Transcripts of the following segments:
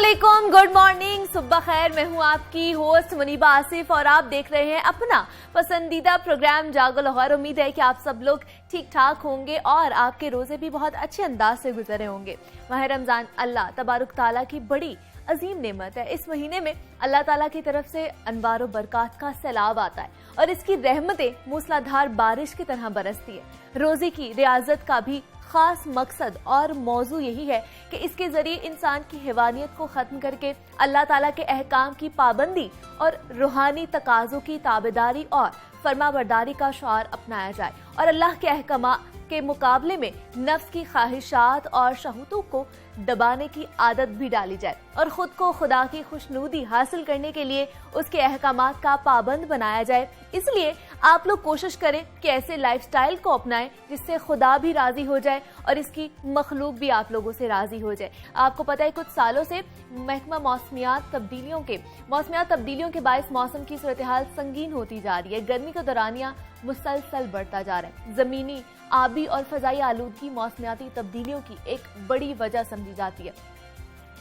अस्सलामुअलैकुम, good morning, सुबह खैर। मैं हूँ आपकी होस्ट मुनीबा आसिफ और आप देख रहे हैं अपना पसंदीदा प्रोग्राम जागो लाहौर। उम्मीद है कि आप सब लोग ठीक ठाक होंगे और आपके रोजे भी बहुत अच्छे अंदाज से गुजरे होंगे। माह रमजान अल्लाह तबारक ताला की बड़ी अजीम नेमत है। इस महीने में अल्लाह ताला की तरफ से अनवार बरकात का सैलाब आता है और इसकी रहमतें मूसलाधार बारिश की तरह बरसती है। रोजे की रियाजत का भी खास मकसद और मौजू यही है कि इसके जरिए इंसान की हैवानियत को खत्म करके अल्लाह ताला के अहकाम की पाबंदी और रूहानी तकाज़ों की ताबेदारी और फरमाबरदारी का शुआर अपनाया जाए और अल्लाह के अहकाम के मुकाबले में नफ्स की ख्वाहिशात और शहवतों को दबाने की आदत भी डाली जाए और खुद को खुदा की खुशनुदी हासिल करने के लिए उसके अहकामात का पाबंद बनाया जाए। इसलिए आप लोग कोशिश करें कि ऐसे लाइफस्टाइल को अपनाएं जिससे खुदा भी राजी हो जाए और इसकी मखलूक भी आप लोगों से राजी हो जाए। आपको पता है कुछ सालों से महकमा मौसमियात तब्दीलियों के बायस मौसम की सूरत हाल संगीन होती जा रही है। गर्मी का दौरानिया मुसलसल बढ़ता जा रहा है। जमीनी, आबी और फजाई आलूदगी मौसमियाती तब्दीलियों की एक बड़ी वजह समझी जाती है।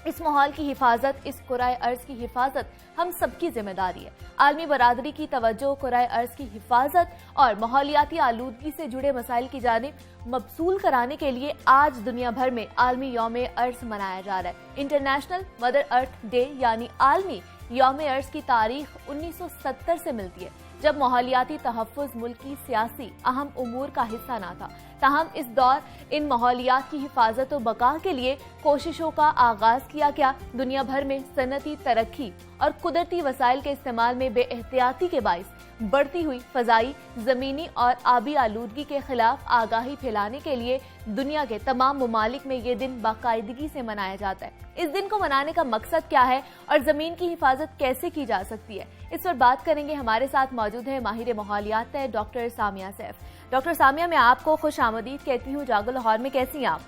इस माहौल की हिफाजत, इस कुराए अर्ज की हिफाजत हम सबकी जिम्मेदारी है। आलमी बरादरी की तवज्जो कुराए अर्ज की हिफाजत और माहौलियाती आलूदगी से जुड़े मसाइल की जानिब मबसूल कराने के लिए आज दुनिया भर में आलमी यौम अर्ज मनाया जा रहा है। इंटरनेशनल मदर अर्थ डे यानी आलमी यौम अर्ज की तारीख 1970 से मिलती है, जब माहौलियाती तहफ़्फ़ुज़ मुल्क की सियासी अहम उमूर का हिस्सा न था। ताहम इस दौर इन माहौलियात की हिफाजत और बका के लिए कोशिशों का आगाज किया गया। दुनिया भर में सनती तरक्की और कुदरती वसाइल के इस्तेमाल में बेएहतियाती के बाइस बढ़ती हुई फजाई, जमीनी और आबी आलूदगी के खिलाफ आगाही फैलाने के लिए दुनिया के तमाम ममालिक में ये दिन बाकायदगी से मनाया जाता है। इस दिन को मनाने का मकसद क्या है और जमीन की हिफाजत कैसे की जा सकती है, इस पर बात करेंगे। हमारे साथ मौजूद है माहिर माहौलियात डॉक्टर सामिया सैफ। डॉक्टर सामिया, मैं आपको खुश आमदीद कहती हूँ जागो लाहौर में। कैसी हैं आप?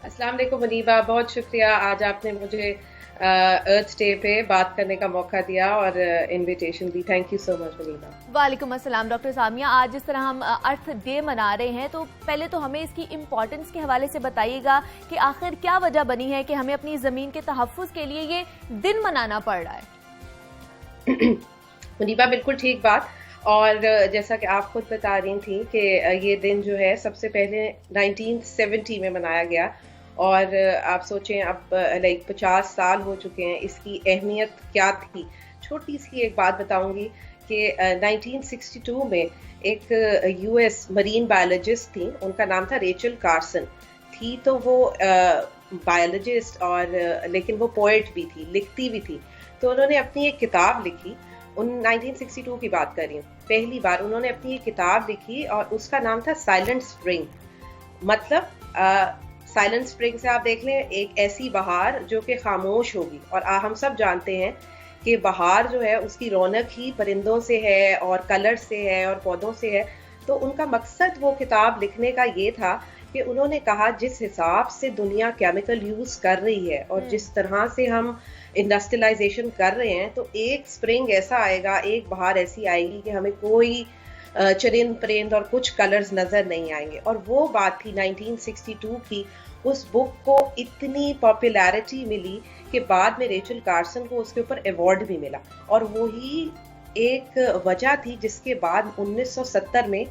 अस्सलाम वालेकुम मुनीबा, बहुत शुक्रिया आज आपने मुझे अर्थ डे पे बात करने का मौका दिया और इनविटेशन दी। Thank you so much Muniba. वालेकुम अस्सलाम। डॉक्टर सामिया, आज जिस तरह हम अर्थ डे मना रहे हैं तो पहले तो हमें इसकी इम्पोर्टेंस के हवाले से बताइएगा कि आखिर क्या वजह बनी है कि हमें अपनी ज़मीन के तहफ़्फ़ुज़ के लिए ये दिन मनाना पड़ रहा है। मुनीबा बिल्कुल ठीक बात। और जैसा कि आप खुद बता रही थी कि ये दिन जो है सबसे पहले 1970 में मनाया गया और आप सोचें अब 50 साल हो चुके हैं। इसकी अहमियत क्या थी? छोटी सी एक बात बताऊंगी कि 1962 में एक यूएस मरीन बायोलॉजिस्ट थी, उनका नाम था रेचल कार्सन। थी तो वो बायोलॉजिस्ट और लेकिन वो पोएट भी थी, लिखती भी थी। तो उन्होंने अपनी एक किताब लिखी, 1962 की बात कर रही हूँ। पहली बार उन्होंने अपनी एक किताब लिखी और उसका नाम था साइलेंट स्प्रिंग। मतलब साइलेंट स्प्रिंग से आप देख लें एक ऐसी बहार जो कि खामोश होगी। और हम सब जानते हैं कि बहार जो है उसकी रौनक ही परिंदों से है और कलर से है और पौधों से है। तो उनका मकसद वो किताब लिखने का ये था कि उन्होंने कहा जिस हिसाब से दुनिया केमिकल यूज कर रही है और जिस तरह से हम इंडस्ट्रियलाइजेशन कर रहे हैं, तो एक स्प्रिंग ऐसा आएगा, एक बहार ऐसी आएगी कि हमें कोई चरिंद परिंद और कुछ कलर्स नजर नहीं आएंगे। और वो बात थी 1962 की। उस बुक को इतनी पॉपुलैरिटी मिली कि बाद में रेचल कार्सन को उसके ऊपर अवार्ड भी मिला और वही एक वजह थी जिसके बाद 1970 में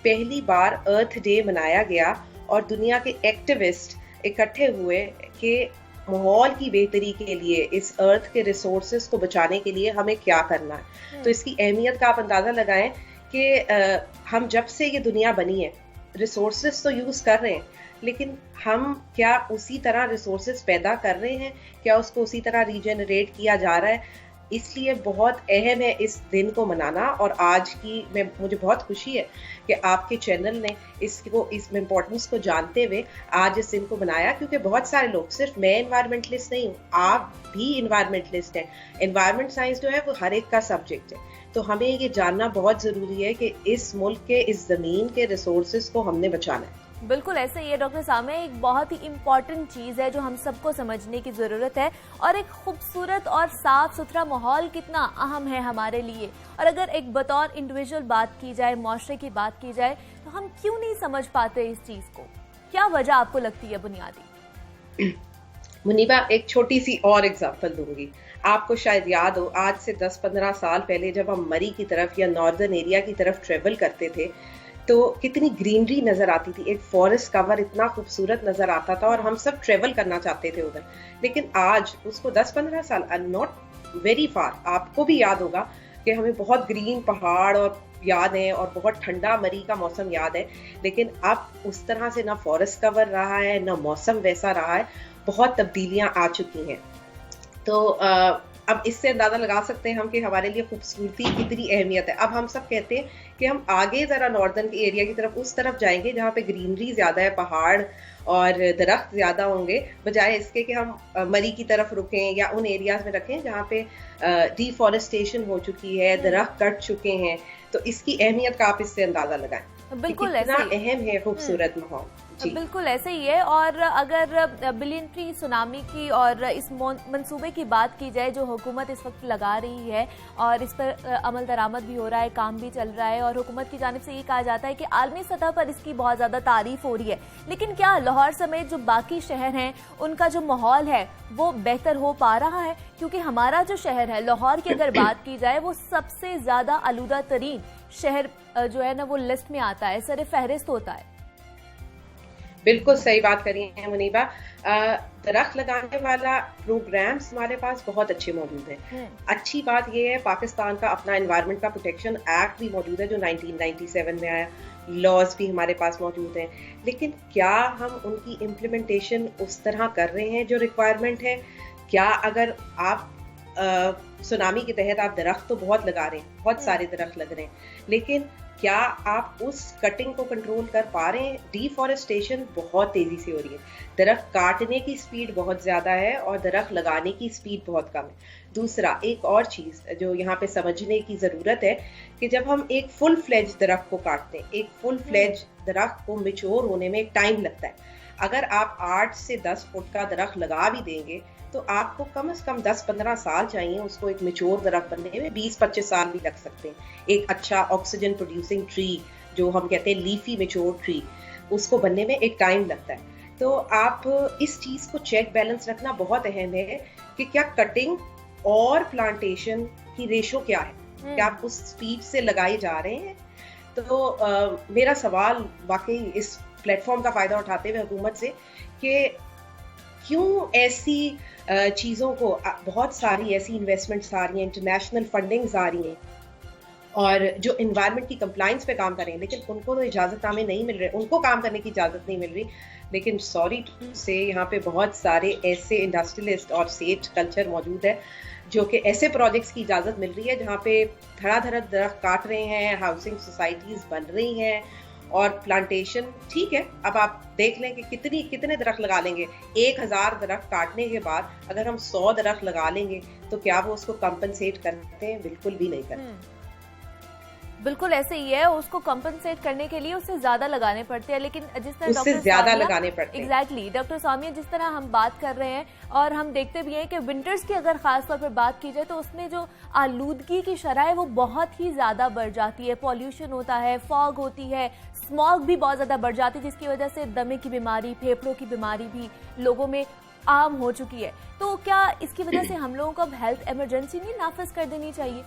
पहली बार अर्थ डे मनाया गया और दुनिया के एक्टिविस्ट इकट्ठे हुए कि माहौल की बेहतरी के लिए, इस अर्थ के रिसोर्सेज को बचाने के लिए हमें क्या करना है। तो इसकी अहमियत का आप अंदाजा लगाएं कि हम जब से ये दुनिया बनी है रिसोर्सेज तो यूज कर रहे हैं, लेकिन हम क्या उसी तरह रिसोर्सेज पैदा कर रहे हैं? क्या उसको उसी तरह रीजनरेट किया जा रहा है? इसलिए बहुत अहम है इस दिन को मनाना। और आज की मुझे बहुत खुशी है कि आपके चैनल ने इस इम्पोर्टेंस को जानते हुए आज इस दिन को मनाया, क्योंकि बहुत सारे लोग, सिर्फ मैं एनवायरमेंटलिस्ट नहीं हूँ, आप भी एनवायरमेंटलिस्ट हैं। एनवायरमेंट साइंस जो है वो हर एक का सब्जेक्ट है। तो हमें ये जानना बहुत ज़रूरी है कि इस मुल्क के, इस ज़मीन के रिसोर्सेज को हमने बचाना है। बिल्कुल ऐसे ही है डॉक्टर सामिया, एक बहुत ही इम्पॉर्टेंट चीज़ है जो हम सबको समझने की ज़रूरत है। और एक खूबसूरत और साफ सुथरा माहौल कितना अहम है हमारे लिए। और अगर एक बतौर इंडिविजुअल बात की जाए, माशरे की बात की जाए, तो हम क्यों नहीं समझ पाते इस चीज़ को? क्या वजह आपको लगती है बुनियादी? मुनीबा, एक छोटी सी और एग्जांपल दूंगी। आपको शायद याद हो, आज से 10-15 साल पहले जब हम मरी की तरफ या नॉर्दर्न एरिया की तरफ ट्रेवल करते थे तो कितनी ग्रीनरी नजर आती थी, एक फॉरेस्ट कवर इतना खूबसूरत नजर आता था और हम सब ट्रेवल करना चाहते थे उधर। लेकिन आज उसको 10-15 साल, नॉट वेरी फार, आपको भी याद होगा कि हमें बहुत ग्रीन पहाड़ और याद है और बहुत ठंडा मरी का मौसम याद है, लेकिन अब उस तरह से ना फॉरेस्ट कवर रहा है ना मौसम वैसा रहा है, बहुत तब्दीलियां आ चुकी हैं। तो अब इससे अंदाजा लगा सकते हैं हम कि हमारे लिए खूबसूरती कितनी अहमियत है। अब हम सब कहते हैं कि हम आगे जरा नॉर्दर्न एरिया की तरफ, उस तरफ जाएंगे जहाँ पे ग्रीनरी ज्यादा है, पहाड़ और दरख्त ज्यादा होंगे, बजाय इसके कि हम मरी की तरफ रुकें या उन एरियाज में रखें जहाँ पे डिफॉरेस्टेशन हो चुकी है, दरख्त कट चुके हैं। तो इसकी अहमियत का आप इससे अंदाजा लगाएं, बिल्कुल इतना अहम है खूबसूरत माहौल। बिल्कुल ऐसे ही है। और अगर बिलियन ट्री सुनामी की और इस मंसूबे की बात की जाए जो हुकूमत इस वक्त लगा रही है और इस पर अमल दरामद भी हो रहा है, काम भी चल रहा है और हुकूमत की जानिब से ये कहा जाता है कि आलमी सतह पर इसकी बहुत ज़्यादा तारीफ हो रही है, लेकिन क्या लाहौर समेत जो बाकी शहर हैं उनका जो माहौल है वो बेहतर हो पा रहा है? क्योंकि हमारा जो शहर है लाहौर की अगर बात की जाए वो सबसे ज़्यादा आलूदा तरीन शहर जो है ना वो लिस्ट में आता है, सर फहरिस्त होता है। बिल्कुल सही बात करी है मुनीबा। दरख्त लगाने वाला प्रोग्राम्स हमारे पास बहुत अच्छे मौजूद हैं। अच्छी बात यह है पाकिस्तान का अपना एनवायरनमेंट का प्रोटेक्शन एक्ट भी मौजूद है जो 1997 में आया, लॉज भी हमारे पास मौजूद हैं, लेकिन क्या हम उनकी इम्प्लीमेंटेशन उस तरह कर रहे हैं जो रिक्वायरमेंट है? क्या अगर आप सुनामी के तहत आप दरख्त तो बहुत लगा रहे हैं, बहुत सारे दरख्त लग रहे हैं, लेकिन क्या आप उस कटिंग को कंट्रोल कर पा रहे हैं? डिफॉरेस्टेशन बहुत तेजी से हो रही है, दरख्त काटने की स्पीड बहुत ज्यादा है और दरख्त लगाने की स्पीड बहुत कम है। दूसरा, एक और चीज जो यहाँ पे समझने की जरूरत है कि जब हम एक फुल फ्लेज दरख्त को काटते हैं, एक फुल फ्लेज दरख्त को मैच्योर होने में एक टाइम लगता है। अगर आप 8 से 10 फुट का दरख्त लगा भी देंगे तो आपको कम से कम 10-15 साल चाहिए उसको एक मैच्योर दरख्त बनने में, 20-25 साल भी लग सकते हैं। एक अच्छा ऑक्सीजन प्रोड्यूसिंग ट्री जो हम कहते हैं लीफी मैच्योर ट्री, उसको बनने में एक टाइम लगता है। तो आप इस चीज को चेक बैलेंस रखना बहुत अहम है कि क्या कटिंग और प्लांटेशन की रेशो क्या है, क्या आप उस स्पीड से लगाए जा रहे हैं? तो मेरा सवाल वाकई इस प्लेटफॉर्म का फायदा उठाते हुए हुकूमत से कि क्यों ऐसी चीज़ों को, बहुत सारी ऐसी इन्वेस्टमेंट्स आ रही हैं, इंटरनेशनल फंडिंग्स आ रही हैं और जो इन्वायरमेंट की कंप्लाइंस पे काम कर रहे हैं, लेकिन उनको तो इजाज़तनामे नहीं मिल रहे, उनको काम करने की इजाज़त नहीं मिल रही। लेकिन सॉरी टू से यहाँ पे बहुत सारे ऐसे इंडस्ट्रियलिस्ट और सेठ कल्चर मौजूद है जो कि ऐसे प्रोजेक्ट्स की इजाज़त मिल रही है जहाँ पे धड़ाधड़ दरख्त काट रहे हैं, हाउसिंग सोसाइटीज़ बन रही हैं और प्लांटेशन ठीक है। अब आप देख लें कि कितने दरख्त लगा लेंगे, 1000 दरख्त काटने के बाद अगर हम 100 दरख्त लगा लेंगे तो क्या वो उसको कंपनसेट करते हैं? बिल्कुल भी नहीं करते। बिल्कुल ऐसे ही है, उसको कंपनसेट करने के लिए उससे ज्यादा लगाने पड़ते हैं, लेकिन जिस तरह उससे ज्यादा लगाने पड़ते हैं। एग्जैक्टली डॉक्टर सामिया, जिस तरह हम बात कर रहे हैं और हम देखते भी हैं कि विंटर्स की अगर खास तौर पर बात की जाए तो उसमें जो आलूदगी की शरह है वो बहुत ही ज्यादा बढ़ जाती है, पॉल्यूशन होता है, फॉग होती है, स्मॉग भी बहुत ज्यादा बढ़ जाती है जिसकी वजह से दमे की बीमारी, फेफड़ों की बीमारी भी लोगों में आम हो चुकी है। तो क्या इसकी वजह से हम लोगों को अब हेल्थ इमरजेंसी नहीं नाफिज कर देनी चाहिए?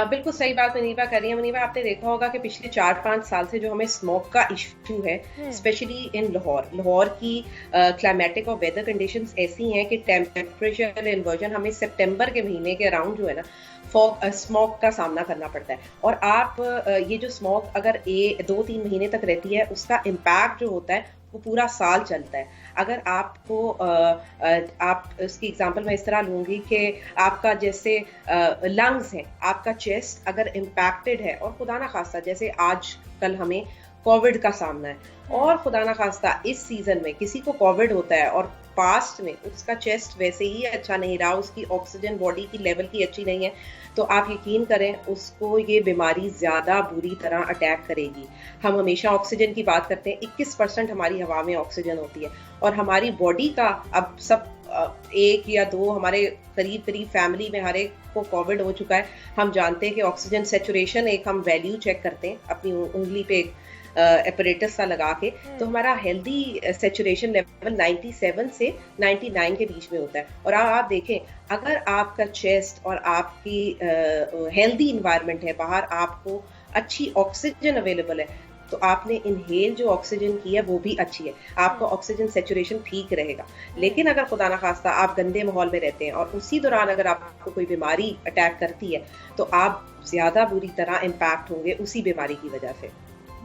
बिल्कुल सही बात मुनीबा कर रही है। मुनीबा, आपने देखा होगा कि पिछले 4-5 साल से जो हमें स्मोक का इशू है, स्पेशली इन लाहौर की क्लाइमेटिक और वेदर कंडीशंस ऐसी हैं कि टेम्परेचर इन्वर्जन हमें सितंबर के महीने के अराउंड जो है ना स्मोक का सामना करना पड़ता है। और आप ये जो स्मोक अगर 2-3 महीने तक रहती है उसका इम्पैक्ट जो होता है वो पूरा साल चलता है। अगर आपको आप इसकी एग्जांपल मैं इस तरह लूंगी कि आपका जैसे लंग्स है, आपका चेस्ट अगर इम्पैक्टेड है और खुदा ना खास्ता जैसे आज कल हमें कोविड का सामना है और खुदा ना खास्ता इस सीजन में किसी को कोविड होता है और पास्ट में उसका चेस्ट वैसे ही अच्छा नहीं रहा, उसकी ऑक्सीजन बॉडी की लेवल की अच्छी नहीं है, तो आप यकीन करें उसको ये बीमारी ज्यादा बुरी तरह अटैक करेगी। हम हमेशा ऑक्सीजन की बात करते हैं, 21% हमारी हवा में ऑक्सीजन होती है और हमारी बॉडी का अब सब 1 या 2 हमारे करीब फैमिली में हर एक को कोविड हो चुका है। हम जानते हैं कि ऑक्सीजन सैचुरेशन एक हम वैल्यू चेक करते हैं, अपनी उंगली पे एपरेटस सा लगा के, तो हमारा हेल्दी सेचुरेशन लेवल 97 से 99 के बीच में होता है। और आप देखें, अगर आपका चेस्ट और आपकी हेल्दी इन्वायरमेंट है, बाहर आपको अच्छी ऑक्सीजन अवेलेबल है, तो आपने इनहेल जो ऑक्सीजन की है वो भी अच्छी है, आपका ऑक्सीजन सेचुरेशन ठीक रहेगा। लेकिन अगर खुदा ना खास्ता आप गंदे माहौल में रहते हैं और उसी दौरान अगर आपको कोई बीमारी अटैक करती है, तो आप ज्यादा बुरी तरह इम्पैक्ट होंगे उसी बीमारी की वजह से।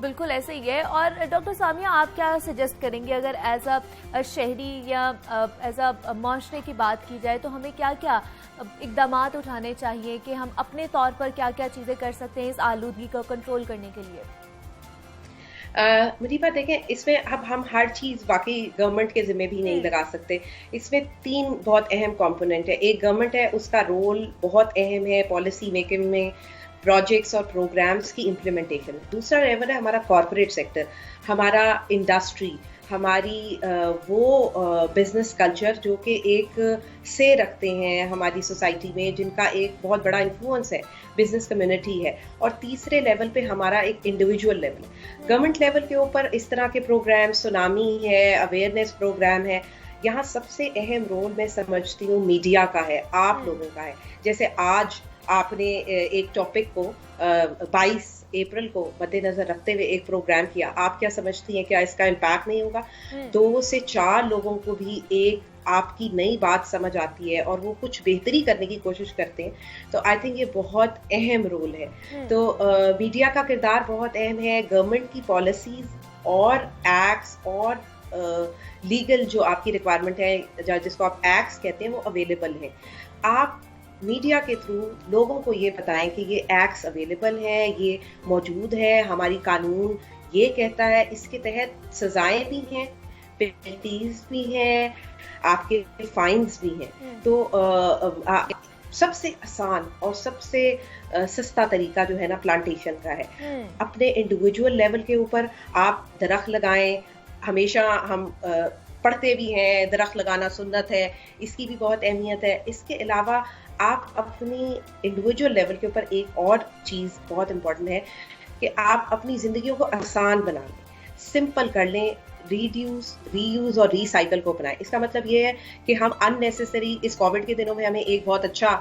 बिल्कुल ऐसे ही है। और डॉक्टर सामिया, आप क्या सजेस्ट करेंगे अगर एज अ शहरी या एज अ माशरे की बात की जाए, तो हमें क्या क्या इकदामात उठाने चाहिए कि हम अपने तौर पर क्या क्या चीज़ें कर सकते हैं इस आलूदगी को कंट्रोल करने के लिए? मुझे बात देखें, इसमें अब हम हर चीज़ वाकई गवर्नमेंट के जिम्मे भी नहीं लगा सकते। इसमें 3 बहुत अहम कंपोनेंट है। एक गवर्नमेंट है, उसका रोल बहुत अहम है पॉलिसी मेकिंग में, प्रोजेक्ट्स और प्रोग्राम्स की इम्प्लीमेंटेशन। दूसरा लेवल है हमारा कॉर्पोरेट सेक्टर, हमारा इंडस्ट्री, हमारी वो बिजनेस कल्चर जो कि एक से रखते हैं हमारी सोसाइटी में, जिनका एक बहुत बड़ा इन्फ्लुएंस है, बिजनेस कम्युनिटी है। और तीसरे लेवल पे हमारा एक इंडिविजुअल लेवल। गवर्नमेंट लेवल के ऊपर इस तरह के प्रोग्राम, सुनामी है, अवेयरनेस प्रोग्राम है। यहाँ सबसे अहम रोल मैं समझती हूँ मीडिया का है, आप लोगों का है। जैसे आज आपने एक टॉपिक को 22 अप्रैल को मद्देनजर रखते हुए एक प्रोग्राम किया, आप क्या समझती हैं, क्या इसका इम्पैक्ट नहीं होगा? 2 से 4 लोगों को भी एक आपकी नई बात समझ आती है और वो कुछ बेहतरी करने की कोशिश करते हैं, तो आई थिंक ये बहुत अहम रोल है। तो मीडिया का किरदार बहुत अहम है। गवर्नमेंट की पॉलिसीज और एक्ट्स और लीगल जो आपकी रिक्वायरमेंट है, जिसको आप एक्ट्स कहते हैं, वो अवेलेबल है। आप मीडिया के थ्रू लोगों को ये बताएं कि ये एक्ट्स अवेलेबल हैं, ये मौजूद है, हमारी कानून ये कहता है, इसके तहत सजाएं भी हैं, पेनल्टीज भी हैं, आपके फाइन्स भी हैं। तो सबसे आसान और सबसे सस्ता तरीका जो है ना, प्लांटेशन का है। अपने इंडिविजुअल लेवल के ऊपर आप दरख्त लगाएं। हमेशा हम पढ़ते भी हैं दरख्त लगाना सुन्नत है, इसकी भी बहुत अहमियत है। इसके अलावा आप अपनी इंडिविजुअल लेवल के ऊपर एक और चीज़ बहुत इम्पोर्टेंट है कि आप अपनी ज़िंदगियों को आसान बना लें, सिंपल कर लें, रिड्यूस, रीयूज और रिसाइकल को अपनाएं। इसका मतलब ये है कि हम अननेसेसरी, इस कोविड के दिनों में हमें एक बहुत अच्छा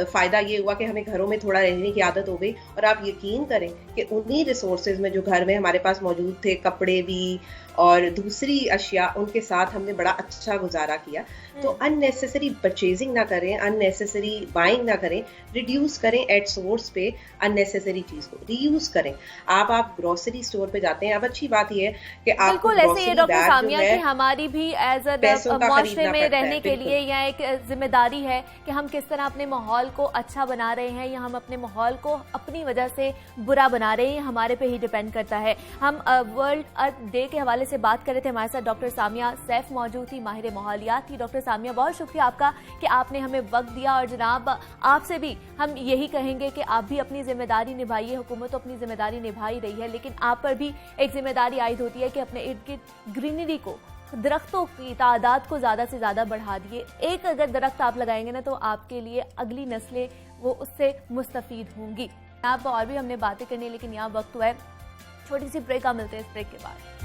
फ़ायदा ये हुआ कि हमें घरों में थोड़ा रहने की आदत हो गई, और आप यकीन करें कि उन्हीं रिसोर्सेज में जो घर में हमारे पास मौजूद थे, कपड़े भी और दूसरी अशिया, उनके साथ हमने बड़ा अच्छा गुजारा किया। तो अननेसेसरी परचेजिंग ना करें, अननेसेसरी बाइंग ना करें, रिड्यूस करें एट सोर्स पे अननेसेसरी चीज को, रीयूज करें। आप ग्रोसरी स्टोर पे जाते हैं, अब अच्छी बात यह है कि आप बिल्कुल ऐसे ही डॉक्टर सामिया कि हमारी भी एज अ माशरे में रहने के लिए यह एक जिम्मेदारी है कि हम किस तरह अपने माहौल को अच्छा बना रहे हैं या हम अपने माहौल को अपनी वजह से बुरा बना रहे हैं, हमारे पे ही डिपेंड करता है। हम वर्ल्ड अर्थ डे के हवाले से बात कर रहे थे, हमारे साथ डॉक्टर सामिया सैफ मौजूद थी, माहिर माहौलियात थी। डॉक्टर सामिया, बहुत शुक्रिया आपका कि आपने हमें वक्त दिया, और जनाब आपसे भी हम यही कहेंगे कि आप भी अपनी जिम्मेदारी निभाइए। हुकूमत तो अपनी जिम्मेदारी निभा ही रही है, लेकिन आप पर भी एक जिम्मेदारी आयद होती है कि अपने इर्द गिर्द ग्रीनरी को, दरख्तों की तादाद को ज़्यादा से ज़्यादा बढ़ा दिए। एक अगर दरख्त आप लगाएंगे ना, तो आपके लिए अगली नस्लें वो उससे मुस्तफीद होंगी। आप और भी हमने बातें करनी है, लेकिन यहाँ वक्त हुआ है छोटी सी ब्रेक। मिलते हैं इस ब्रेक के बाद।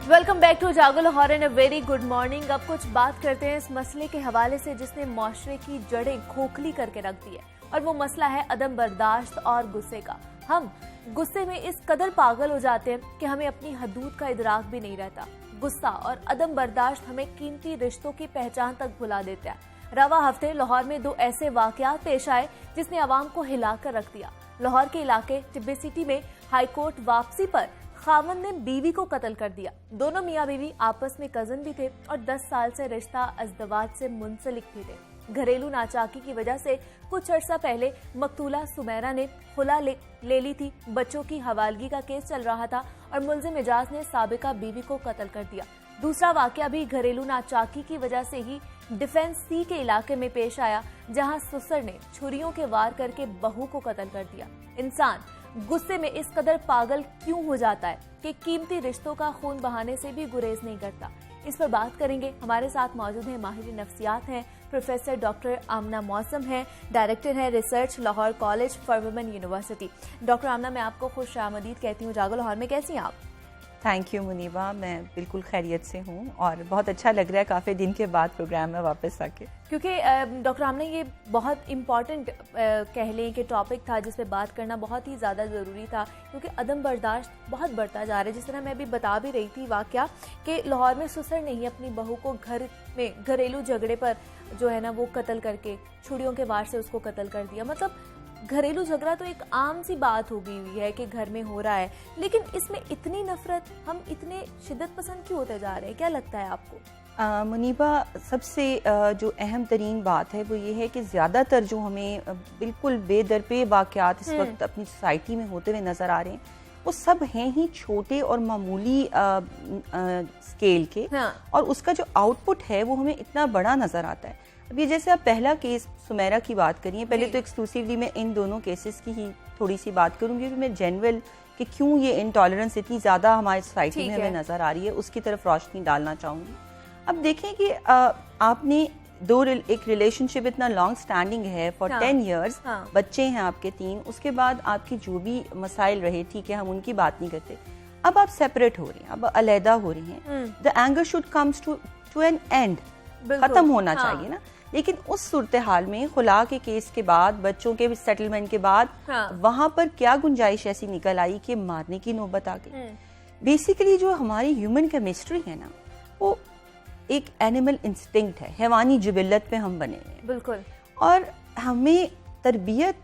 वेलकम बैक टू जागो Lahore and a very good morning. अब कुछ बात करते हैं इस मसले के हवाले से जिसने माशरे की जड़ें खोखली करके रख दी है, और वो मसला है अदम बर्दाश्त और गुस्से का। हम गुस्से में इस कदर पागल हो जाते हैं कि हमें अपनी हदूद का इदराक भी नहीं रहता। गुस्सा और अदम बर्दाश्त हमें कीमती रिश्तों की पहचान तक भुला देता है। रवा हफ्ते लाहौर में 2 ऐसे वाकयात पेश आए जिसने आवाम को हिलाकर रख दिया। लाहौर के इलाके टिब्बे सिटी में हाईकोर्ट वापसी पर खावंद ने बीवी को कत्ल कर दिया। दोनों मियाँ बीवी आपस में कजन भी थे और 10 साल से रिश्ता अज़दवाज से मुंसलिक भी थे। घरेलू नाचाकी की वजह से कुछ अर्सा पहले मकतूला सुमेरा ने खुला ले ली थी। बच्चों की हवालगी का केस चल रहा था और मुल्जिम एजाज ने साबिका बीवी को कत्ल कर दिया। दूसरा वाकया भी घरेलू नाचाकी की वजह से ही डिफेंस सी के इलाके में पेश आया, जहां सुसर ने छुरियों के वार करके बहू को कत्ल कर दिया। इंसान गुस्से में इस कदर पागल क्यों हो जाता है कि कीमती रिश्तों का खून बहाने से भी गुरेज नहीं करता? इस पर बात करेंगे। हमारे साथ मौजूद हैं माहिर नफ्सियात हैं प्रोफेसर डॉक्टर आमना मौसम हैं, डायरेक्टर हैं research Lahore college for women university. Doctor Amna, मैं आपको खुश आमदीद कहती हूँ जागो लाहौर में। कैसी हैं आप? थैंक यू मुनीबा, मैं बिल्कुल खैरियत से हूँ और बहुत अच्छा लग रहा है काफ़ी दिन के बाद प्रोग्राम में वापस आके, क्योंकि डॉक्टर आमना ये बहुत इम्पॉर्टेंट कह लें कि टॉपिक था जिस पे बात करना बहुत ही ज़्यादा ज़रूरी था, क्योंकि अदम बर्दाश्त बहुत बढ़ता जा रहा है। जिस तरह मैं अभी बता भी रही थी वाकया कि लाहौर में सुसर ने ही अपनी बहू को घर में घरेलू झगड़े पर जो है ना वो कत्ल करके छुरियों के वार से उसको कत्ल कर दिया। मतलब घरेलू झगड़ा तो एक आम सी बात हो गई हुई है कि घर में हो रहा है, लेकिन इसमें इतनी नफरत, हम इतने शिद्दत पसंद क्यों होते जा रहे हैं? क्या लगता है आपको? मुनीबा, सबसे जो अहम तरीन बात है वो ये है कि ज़्यादातर जो हमें बिल्कुल बेदरपे वाक़यात इस वक्त अपनी सोसाइटी में होते हुए नज़र आ रहे हैं वो सब हैं ही छोटे और मामूली स्केल के। हाँ। और उसका जो आउटपुट है वो हमें इतना बड़ा नज़र आता है। अब ये जैसे आप पहला केस सुमेरा की बात करिए, पहले तो एक्सक्लूसिवली मैं इन दोनों केसेस की ही थोड़ी सी बात करूँगी, क्योंकि मैं जनरल कि क्यों ये इंटॉलरेंस इतनी ज़्यादा हमारी सोसाइटी में हमें नज़र आ रही है उसकी तरफ रोशनी डालना चाहूँगी। अब देखें कि आपने एक रिलेशनशिप इतना लॉन्ग स्टैंडिंग है फॉर 10 years, बच्चे हैं आपके 3, उसके बाद आपकी जो भी मसाइल रहे, ठीक है हम उनकी बात नहीं करते, अब आप सेपरेट हो रहे हैं, अब अलहदा हो रहे हैं, the anger should comes to an end, खत्म होना चाहिए ना। लेकिन उस सूरत हाल में खुला के केस के बाद, बच्चों के सेटलमेंट के बाद, वहां पर क्या गुंजाइश ऐसी निकल आई कि मारने की नौबत आ गई। बेसिकली जो हमारी ह्यूमन केमिस्ट्री है ना वो एक एनिमल इंस्टिंक्ट है, हैवानी जिबिल्लत पे हम बने हैं बिल्कुल, और हमें तरबियत,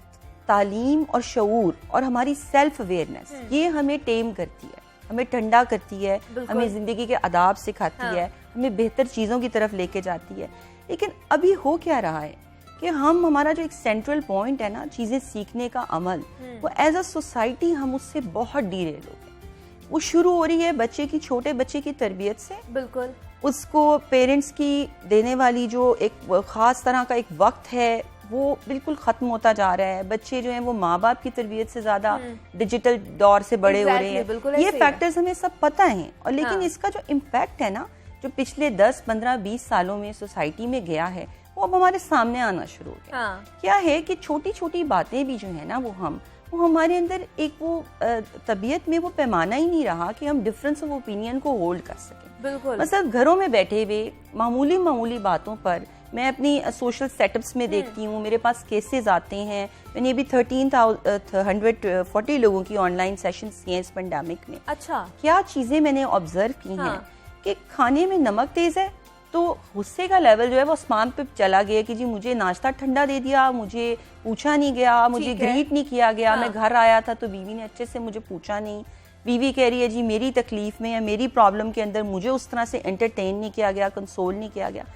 तालीम और शऊर और हमारी सेल्फ अवेयरनेस ये हमें टेम करती है, हमें ठंडा करती है, हमें जिंदगी के आदाब सिखाती है, हमें बेहतर चीज़ों की तरफ लेके जाती है। लेकिन अभी हो क्या रहा है कि हमारा जो एक सेंट्रल पॉइंट है ना चीज़ें सीखने का अमल, वो एज अ सोसाइटी हम उससे बहुत डीरेल हो गए। वो शुरू हो रही है बच्चे की, छोटे बच्चे की तरबियत से, बिल्कुल उसको पेरेंट्स की देने वाली जो एक ख़ास तरह का एक वक्त है वो बिल्कुल ख़त्म होता जा रहा है। बच्चे जो हैं वो माँ बाप की तरबियत से ज़्यादा डिजिटल दौर से बड़े हो रहे हैं। ये फैक्टर्स हमें सब पता हैं, और लेकिन इसका जो इम्पैक्ट है ना जो पिछले 10, 15, 20 सालों में सोसाइटी में गया है वो अब हमारे सामने आना शुरू हो गया। क्या है कि छोटी छोटी बातें भी जो है ना वो हमारे अंदर एक वो तबीयत में वो पैमाना ही नहीं रहा कि हम डिफरेंस ऑफ ओपिनियन को होल्ड कर सकें। बिल्कुल, मतलब घरों में बैठे हुए मामूली बातों पर मैं अपनी सोशल सेटअप्स में देखती हूँ, मेरे पास केसेस आते हैं। मैंने अभी 1340 लोगों की ऑनलाइन सेशंस किए इस पेंडेमिक में। अच्छा, क्या चीजें मैंने ऑब्जर्व की हैं कि खाने में नमक तेज है तो गुस्से का लेवल जो है वो आसमान पे चला गया कि जी मुझे नाश्ता ठंडा दे दिया, मुझे पूछा नहीं गया, मुझे ग्रीट नहीं किया गया। मैं घर आया था तो बीवी ने अच्छे से मुझे पूछा नहीं। बीवी कह रही है जी मेरी तकलीफ में या मेरी प्रॉब्लम के अंदर मुझे उस तरह से एंटरटेन नहीं किया गया, कंसोल नहीं किया गया।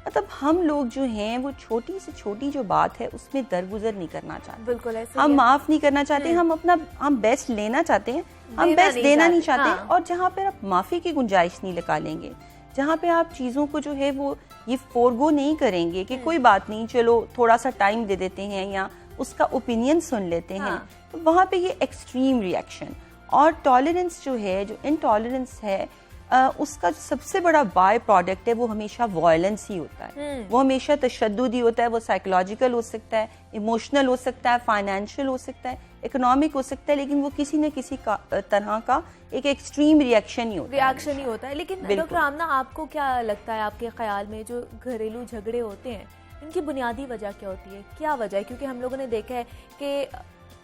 मतलब हम लोग जो हैं वो छोटी से छोटी जो बात है उसमें दरगुजर नहीं करना चाहते। बिल्कुल ऐसे हम माफ नहीं करना चाहते, हम बेस्ट लेना चाहते हैं, हम बेस्ट देना नहीं चाहते। और जहाँ पर आप माफी की गुंजाइश नहीं निकालेंगे, जहाँ पे आप चीज़ों को जो है वो ये फोरगो नहीं करेंगे कि कोई बात नहीं चलो थोड़ा सा टाइम दे देते हैं या उसका ओपिनियन सुन लेते हैं, तो वहाँ पे ये एक्सट्रीम रिएक्शन और टॉलरेंस जो है, जो इनटॉलरेंस है, उसका जो सबसे बड़ा बाय प्रोडक्ट है वो हमेशा वायलेंस ही होता है। वो हमेशा तशद्दुद ही होता है। वो साइकोलॉजिकल हो सकता है, इमोशनल हो सकता है, फाइनेंशियल हो सकता है, इकोनॉमिक हो सकता है, लेकिन वो किसी न किसी तरह का एक एक्सट्रीम रिएक्शन ही होता है। लेकिन डॉक्टर आमना, आपको क्या लगता है, आपके ख्याल में जो घरेलू झगड़े होते हैं इनकी बुनियादी वजह क्या होती है? क्या वजह है? क्योंकि हम लोगों ने देखा है कि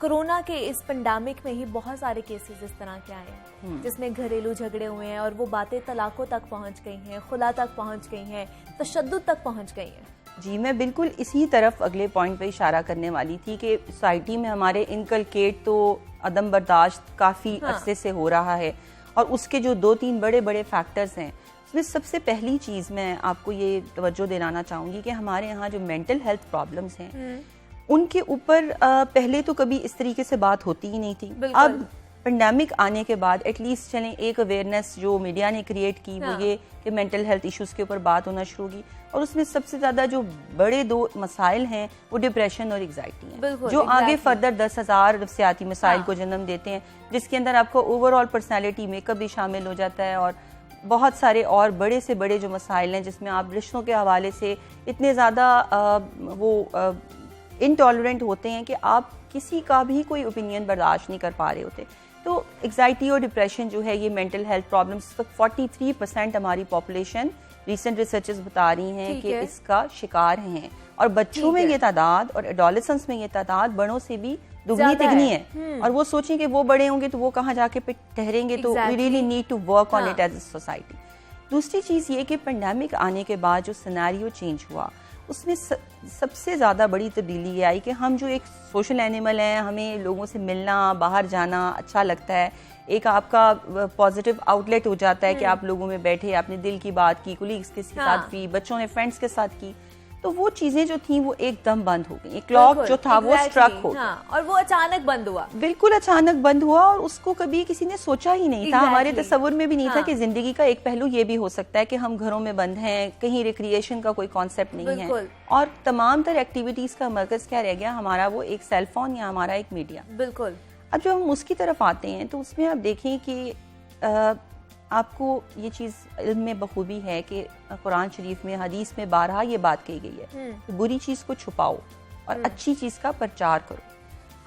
कोरोना के इस पेंडेमिक में ही बहुत सारे केसेस इस तरह के आए हैं जिसमें घरेलू झगड़े हुए हैं और वो बातें तलाकों तक पहुंच गई हैं, खुला तक पहुंच गई हैं, तशद्दुद तक पहुंच गई हैं। जी, मैं बिल्कुल इसी तरफ अगले पॉइंट पे इशारा करने वाली थी कि सोसाइटी में हमारे इनकलकेट तो अदम बर्दाश्त काफ़ी अरसे से हो रहा है, और उसके जो 2-3 बड़े बड़े फैक्टर्स हैं उसमें सबसे पहली चीज़ मैं आपको ये तवज्जो दिलाना चाहूँगी कि हमारे यहाँ जो मेंटल हेल्थ प्रॉब्लम्स हैं उनके ऊपर पहले तो कभी इस तरीके से बात होती ही नहीं थी। अब पेंडेमिक आने के बाद एटलीस्ट चलें एक अवेयरनेस जो मीडिया ने क्रिएट की वो ये कि मेंटल हेल्थ इश्यूज के ऊपर बात होना शुरू होगी, और उसमें सबसे ज़्यादा जो बड़े दो मसाइल हैं वो डिप्रेशन और एग्जाइटी हैं, जो आगे फर्दर 10,000 नफ्सियाती मसाइल को जन्म देते हैं, जिसके अंदर आपको ओवरऑल पर्सनैलिटी मेकअप भी शामिल हो जाता है और बहुत सारे और बड़े से बड़े जो मसाइल हैं जिसमें आप रिश्तों के हवाले से इतने ज़्यादा इनटॉलरेंट होते हैं कि आप किसी का भी कोई ओपिनियन बर्दाश्त नहीं कर पा रहे होते। तो एग्जाइटी और डिप्रेशन जो है ये मेंटल हेल्थ प्रॉब्लम्स 43% हमारी पॉपुलेशन रीसेंट रिसर्चेस बता रही हैं कि इसका शिकार हैं, और बच्चों में ये तादाद और एडोलेसेंस में ये तादाद बड़ों से भी दुगनी तिगनी है। और वो सोचें कि वो बड़े होंगे तो वो कहाँ जाके ठहरेंगे, तो we really need to work on it as a society. दूसरी चीज़ ये कि पेंडेमिक आने के बाद जो सिनेरियो चेंज हुआ उसमें सबसे ज़्यादा बड़ी तब्दीली ये आई कि हम जो एक सोशल एनिमल हैं, हमें लोगों से मिलना, बाहर जाना अच्छा लगता है, एक आपका पॉजिटिव आउटलेट हो जाता है कि आप लोगों में बैठे आपने दिल की बात की, कोलीग्स के साथ की, बच्चों ने फ्रेंड्स के साथ की, तो वो चीजें जो थी वो एकदम बंद हो गई। क्लॉक जो था वो स्ट्रक हो गया, और वो अचानक बंद हुआ, बिल्कुल अचानक बंद हुआ, और उसको कभी किसी ने सोचा ही नहीं था, हमारे तस्वुर में भी नहीं था कि जिंदगी का एक पहलू ये भी हो सकता है कि हम घरों में बंद हैं, कहीं रिक्रिएशन का कोई कॉन्सेप्ट नहीं है, और तमाम तर एक्टिविटीज का मरकज क्या रह गया, हमारा वो एक सेल फोन या हमारा एक मीडिया। बिल्कुल। अब जब हम उसकी तरफ आते हैं तो उसमें आप देखें कि आपको ये चीज़ इल्म में बखूबी है कि कुरान शरीफ में, हदीस में बारहा ये बात कही गई है कि बुरी चीज़ को छुपाओ और अच्छी चीज़ का प्रचार करो।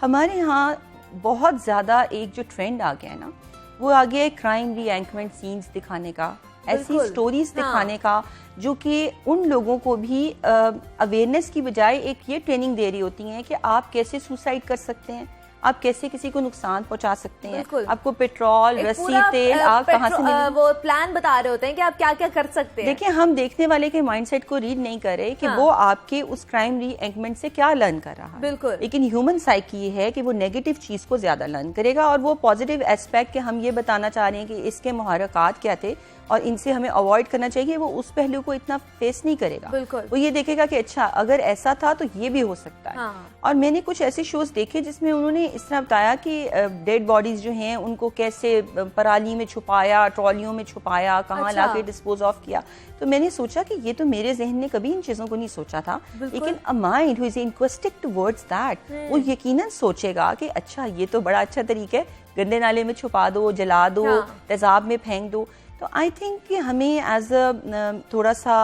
हमारे यहाँ बहुत ज़्यादा एक जो ट्रेंड आ गया है ना, वो आ गया है क्राइम री-एंकमेंट सीन्स दिखाने का, ऐसी स्टोरीज दिखाने का जो कि उन लोगों को भी अवेयरनेस की बजाय एक ये ट्रेनिंग दे रही होती हैं कि आप कैसे सुसाइड कर सकते हैं, आप कैसे किसी को नुकसान पहुंचा सकते हैं, आपको पेट्रोल, रस्सी, तेल, आग कहाँ से मिलेगी, वो प्लान बता रहे होते हैं कि आप क्या क्या कर सकते हैं। देखिए, हम देखने वाले के माइंडसेट को रीड नहीं कर रहे कि वो आपके उस क्राइम री-एंकमेंट से क्या लर्न कर रहा है। बिल्कुल। लेकिन ह्यूमन साइकी ये है कि वो नेगेटिव चीज को ज्यादा लर्न करेगा, और वो पॉजिटिव एस्पेक्ट के हम ये बताना चाह रहे हैं कि इसके मुहर्रिकात क्या थे और इनसे हमें अवॉइड करना चाहिए, वो उस पहलू को इतना फेस नहीं करेगा। बिल्कुल। वो ये देखेगा कि अच्छा अगर ऐसा था तो ये भी हो सकता है। और मैंने कुछ ऐसे शोज देखे जिसमें उन्होंने इस तरह बताया कि डेड बॉडीज जो हैं उनको कैसे पराली में छुपाया, ट्रॉलियों में छुपाया, कहाँ लाके डिस्पोज ऑफ किया। तो मैंने सोचा कि ये तो मेरे जहन ने कभी इन चीजों को नहीं सोचा था, लेकिन a mind who is inquesting towards that, वो यकीनन सोचेगा कि अच्छा ये तो बड़ा अच्छा तरीका है, गंदे नाले में छुपा दो, जला दो, तेजाब में फेंक दो। तो आई थिंक कि हमें एज अ थोड़ा सा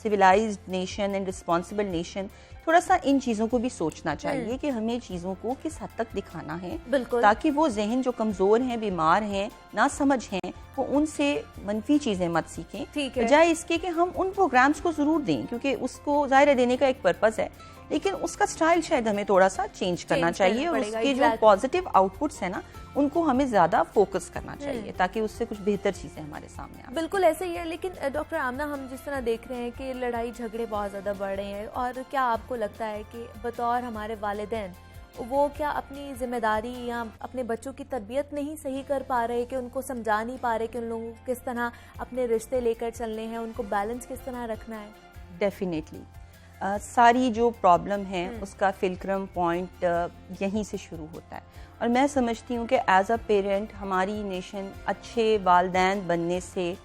civilised nation and responsible nation थोड़ा सा इन चीज़ों को भी सोचना चाहिए कि हमें चीज़ों को किस हद तक दिखाना है, ताकि वो जहन जो कमज़ोर हैं, बीमार हैं, ना समझ हैं, वो उनसे मनफी चीज़ें मत सीखें, बजाय इसके कि हम उन प्रोग्राम्स को ज़रूर दें, क्योंकि उसको ज़ाहिर देने का एक पर्पज़ है, लेकिन उसका स्टाइल शायद हमें थोड़ा सा चेंज करना चाहिए, और उसके जो पॉजिटिव आउटपुट्स है ना उनको हमें ज्यादा फोकस करना चाहिए, ताकि उससे कुछ बेहतर चीजें हमारे सामने आए। बिल्कुल ऐसे ही है। लेकिन डॉक्टर आमना, हम जिस तरह देख रहे हैं कि लड़ाई झगड़े बहुत ज्यादा बढ़ रहे हैं, और क्या आपको लगता है कि बतौर हमारे वालिदैन वो क्या अपनी जिम्मेदारी या अपने बच्चों की तरबियत नहीं सही कर पा रहे, कि उनको समझा नहीं पा रहे कि उन लोगों को किस तरह अपने रिश्ते लेकर चलने हैं, उनको बैलेंस किस तरह रखना है? डेफिनेटली सारी जो प्रॉब्लम है उसका फिल्क्रम पॉइंट यहीं से शुरू होता है, और मैं समझती हूँ कि एज अ पेरेंट हमारी नेशन अच्छे वालिदैन बनने से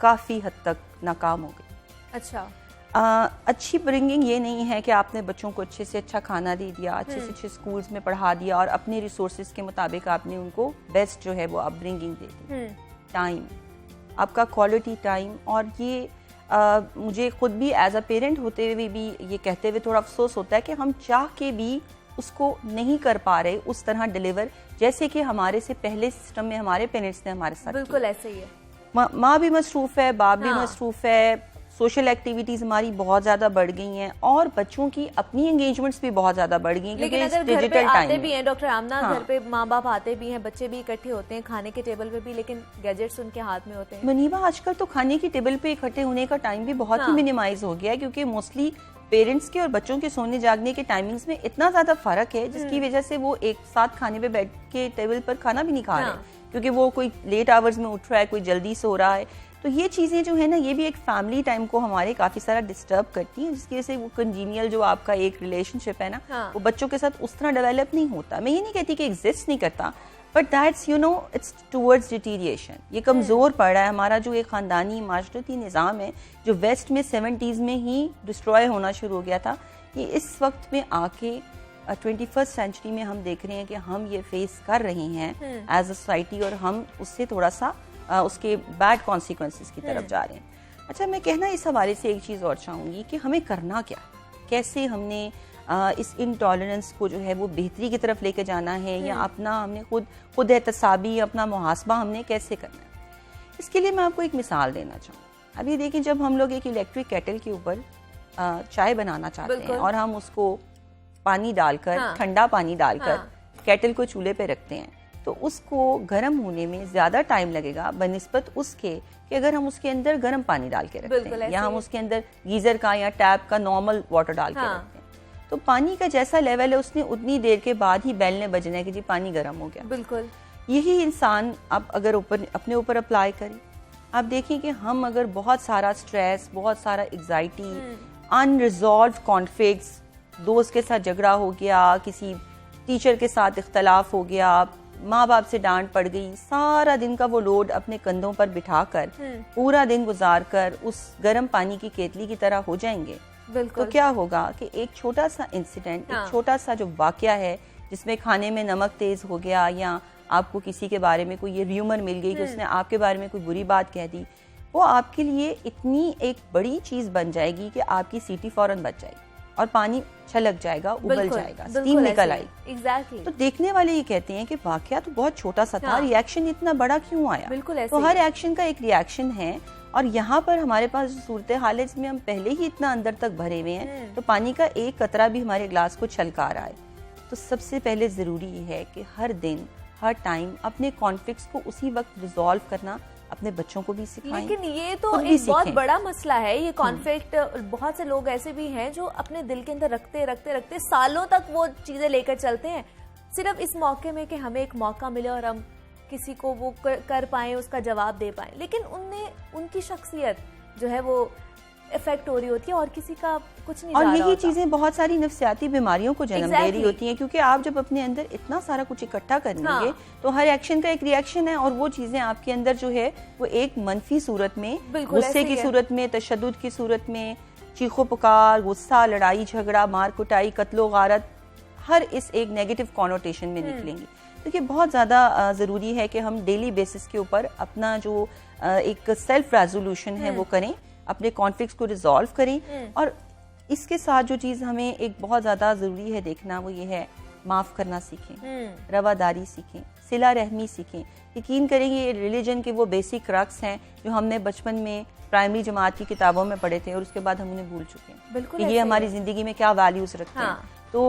काफ़ी हद तक नाकाम हो गई। अच्छा। अच्छी ब्रिंगिंग ये नहीं है कि आपने बच्चों को अच्छे से अच्छा खाना दे दिया, अच्छे से अच्छे स्कूल्स में पढ़ा दिया और अपने रिसोर्सेज के मुताबिक आपने उनको बेस्ट जो है वो अपब्रिंगिंग दे दी। टाइम, आपका क्वालिटी टाइम, और ये मुझे खुद भी एज अ पेरेंट होते हुए भी ये कहते हुए थोड़ा अफसोस होता है कि हम चाह के भी उसको नहीं कर पा रहे उस तरह डिलीवर, जैसे कि हमारे से पहले सिस्टम में हमारे पेरेंट्स ने हमारे साथ। बिल्कुल ऐसे ही है। माँ भी मसरूफ है, बाप भी मसरूफ है, सोशल एक्टिविटीज हमारी बहुत ज्यादा बढ़ गई हैं, और बच्चों की अपनी एंगेजमेंट्स भी बहुत ज्यादा बढ़ गई हैं। लेकिन अगर घर पे आते भी हैं डॉक्टर आमना, घर पे माँ बाप आते भी हैं, बच्चे भी इकट्ठे होते हैं खाने के टेबल पे भी, लेकिन गैजेट्स उनके हाथ में होते हैं। मनीबा, आजकल तो खाने की टेबल पे इकट्ठे होने का टाइम भी बहुत ही मिनिमाइज हो गया है, क्योंकि मोस्टली पेरेंट्स के और बच्चों के सोने जागने के टाइमिंग्स में इतना ज्यादा फर्क है, जिसकी वजह से वो एक साथ खाने पे बैठ के टेबल पर खाना भी नहीं खा रहे, क्योंकि वो कोई लेट आवर्स में उठ रहा है, कोई जल्दी सो रहा है। तो ये चीज़ें जो है ना, ये भी एक फैमिली टाइम को हमारे काफ़ी सारा डिस्टर्ब करती हैं, जिसकी वजह से वो कंजीनियल जो आपका एक रिलेशनशिप है ना, वो बच्चों के साथ उस तरह डेवलप नहीं होता। मैं ये नहीं कहती कि एग्जिस्ट नहीं करता, but that's you know it's towards deterioration. ये कमज़ोर पड़ रहा है. हमारा जो एक ख़ानदानी माशरती निज़ाम है जो वेस्ट में 70s में ही डिस्ट्रॉय होना शुरू हो गया था, ये इस वक्त में आके 21st सेंचुरी में हम देख रहे हैं कि हम ये फेस कर रहे हैं एज अ सोसाइटी, और हम उससे थोड़ा सा उसके बैड कॉन्सिक्वेंसेस की तरफ जा रहे हैं. अच्छा, मैं कहना इस हवाले से एक चीज़ और चाहूँगी कि हमें करना क्या, कैसे हमने इस इनटॉलरेंस को जो है वो बेहतरी की तरफ लेके जाना है, या अपना हमने खुद एहतसाबी अपना मुहासबा हमने कैसे करना है. इसके लिए मैं आपको एक मिसाल देना चाहूँ. अभी देखिए, जब हम लोग एक इलेक्ट्रिक केटल के ऊपर चाय बनाना चाहते हैं और हम उसको पानी डालकर, ठंडा पानी डालकर केटल को चूल्हे पे रखते हैं, तो उसको गर्म होने में ज्यादा टाइम लगेगा बनिस्बत उसके कि अगर हम उसके अंदर गर्म पानी डाल के रखते हैं, या हम उसके अंदर गीजर का या टैप का नॉर्मल वाटर डाल के रखते हैं. तो पानी का जैसा लेवल है उसने उतनी देर के बाद ही बेल ने बजना है कि जी पानी गर्म हो गया. बिल्कुल यही इंसान आप अगर अपने ऊपर अप्लाई करें, आप देखिए कि हम अगर बहुत सारा स्ट्रेस, बहुत सारा एग्जाइटी, अनरिजॉल्व कॉन्फ्लिक्ट्स, दोस्त के साथ झगड़ा हो गया, किसी टीचर के साथ इख्तलाफ हो गया, माँ बाप से डांट पड़ गई, सारा दिन का वो लोड अपने कंधों पर बिठाकर पूरा दिन गुजार कर उस गर्म पानी की केतली की तरह हो जाएंगे. तो क्या होगा कि एक छोटा सा इंसिडेंट, एक छोटा सा जो वाकया है जिसमें खाने में नमक तेज हो गया, या आपको किसी के बारे में कोई ये र्यूमर मिल गई कि उसने आपके बारे में कोई बुरी बात कह दी, वो आपके लिए इतनी एक बड़ी चीज बन जाएगी कि आपकी सीटी फौरन बच जाएगी और पानी छलक जाएगा, उबल जाएगा, स्टीम निकल आएगी. एग्जैक्टली. तो देखने वाले ये कहते हैं कि वाकया तो बहुत छोटा सा था, रिएक्शन इतना बड़ा क्यों आया. बिल्कुल. तो हर एक्शन का एक रिएक्शन है, और यहाँ पर हमारे पास जो सूरत हाल है जिसमें हम पहले ही इतना अंदर तक भरे हुए हैं, तो पानी का एक कतरा भी हमारे ग्लास को छलका रहा है. तो सबसे पहले जरूरी ये है कि हर दिन, हर टाइम अपने कॉन्फ्लिक्ट्स को उसी वक्त रिजॉल्व करना अपने बच्चों को भी सिखाएं. लेकिन ये तो एक बहुत बड़ा मसला है, ये कॉन्फ्लिक्ट. बहुत से लोग ऐसे भी हैं जो अपने दिल के अंदर रखते रखते रखते सालों तक वो चीजें लेकर चलते हैं, सिर्फ इस मौके में कि हमें एक मौका मिले और हम किसी को वो कर पाए, उसका जवाब दे पाए. लेकिन उनकी शख्सियत जो है वो इफेक्ट हो रही होती है और किसी का कुछ नहीं. और यही चीजें बहुत सारी नफ्सियाती बीमारियों को जन्म दे रही होती हैं, क्योंकि आप जब अपने अंदर इतना सारा कुछ इकट्ठा करेंगे तो हर एक्शन का एक रिएक्शन है, और वो चीजें आपके अंदर जो है वो एक मनफी सूरत में, गुस्से की सूरत में, तशद्दुद की सूरत में, चीखो पुकार, गुस्सा, लड़ाई झगड़ा, मार कुटाई, कत्लो गारत, हर इस एक नेगेटिव कॉनोटेशन में निकलेंगी. तो ये बहुत ज़्यादा ज़रूरी है कि हम डेली बेसिस के ऊपर अपना जो एक सेल्फ रेजोल्यूशन है वो करें, अपने कॉन्फ्लिक्ट्स को रिजॉल्व करें. और इसके साथ जो चीज़ हमें एक बहुत ज़्यादा ज़रूरी है देखना, वो ये है माफ़ करना सीखें, रवादारी सीखें, सिला रहमी सीखें. यकीन करेंगे ये रिलीजन के वो बेसिक क्रक्स हैं जो हमने बचपन में प्राइमरी जमात की किताबों में पढ़े थे और उसके बाद हम उन्हें भूल चुके हैं. बिल्कुल. ये हमारी ज़िंदगी में क्या वैल्यूज़ रखते हैं. तो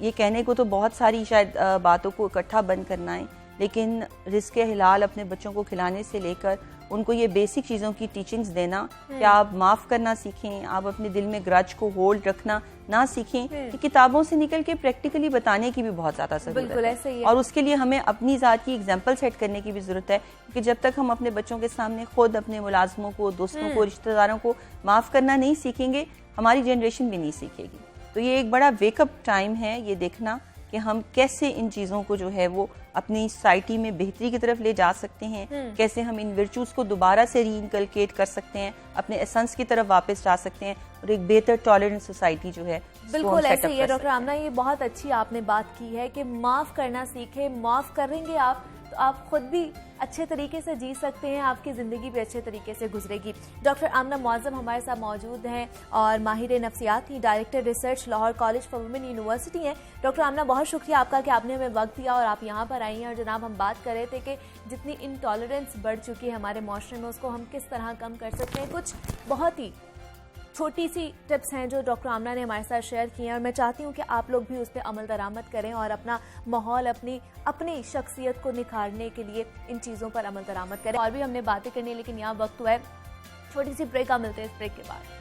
ये कहने को तो बहुत सारी शायद बातों को इकट्ठा बंद करना है, लेकिन रिज़्क़े हिलाल अपने बच्चों को खिलाने से लेकर उनको ये बेसिक चीज़ों की टीचिंग्स देना कि आप माफ़ करना सीखें, आप अपने दिल में ग्रज को होल्ड रखना ना सीखें, कि किताबों से निकल के प्रैक्टिकली बताने की भी बहुत ज़्यादा ज़रूरत है. और उसके लिए हमें अपनी ज़ात की एग्जाम्पल सेट करने की भी ज़रूरत है, क्योंकि जब तक हम अपने बच्चों के सामने खुद अपने मुलाजमों को, दोस्तों को, रिश्तेदारों को माफ़ करना नहीं सीखेंगे, हमारी जनरेशन भी नहीं सीखेगी. तो ये एक बड़ा वेकअप टाइम है, ये देखना कि हम कैसे इन चीज़ों को जो है वो अपनी सोसाइटी में बेहतरी की तरफ ले जा सकते हैं, कैसे हम इन वर्चूज़ को दोबारा से रीइनकलकेट कर सकते हैं, अपने एसेंस की तरफ वापस जा सकते हैं, और एक बेहतर टॉलरेंट सोसाइटी जो है. बिल्कुल ऐसे ही है डॉक्टर आमना, ये बहुत अच्छी आपने बात की है कि माफ़ करना सीखें. माफ़ करेंगे आप तो आप खुद भी अच्छे तरीके से जी सकते हैं, आपकी ज़िंदगी भी अच्छे तरीके से गुजरेगी. डॉक्टर आमना मुअज़्ज़म हमारे साथ मौजूद हैं और माहिर नफ्सियात ही, director research Lahore college for women university हैं. डॉक्टर आमना, बहुत शुक्रिया आपका कि आपने हमें वक्त दिया और आप यहाँ पर आई हैं. और जनाब, हम बात कर रहे थे कि जितनी इंटॉलरेंस बढ़ चुकी है हमारे माशरे में, उसको हम किस तरह कम कर सकते हैं. कुछ बहुत ही छोटी सी टिप्स हैं जो डॉक्टर आमना ने हमारे साथ शेयर की हैं, और मैं चाहती हूँ कि आप लोग भी उस पर अमल दरामद करें और अपना माहौल, अपनी शख्सियत को निखारने के लिए इन चीज़ों पर अमल दरामद करें. और भी हमने बातें करनी, लेकिन यहाँ वक्त हुआ है छोटी सी ब्रेक. आप मिलते हैं इस ब्रेक के बाद.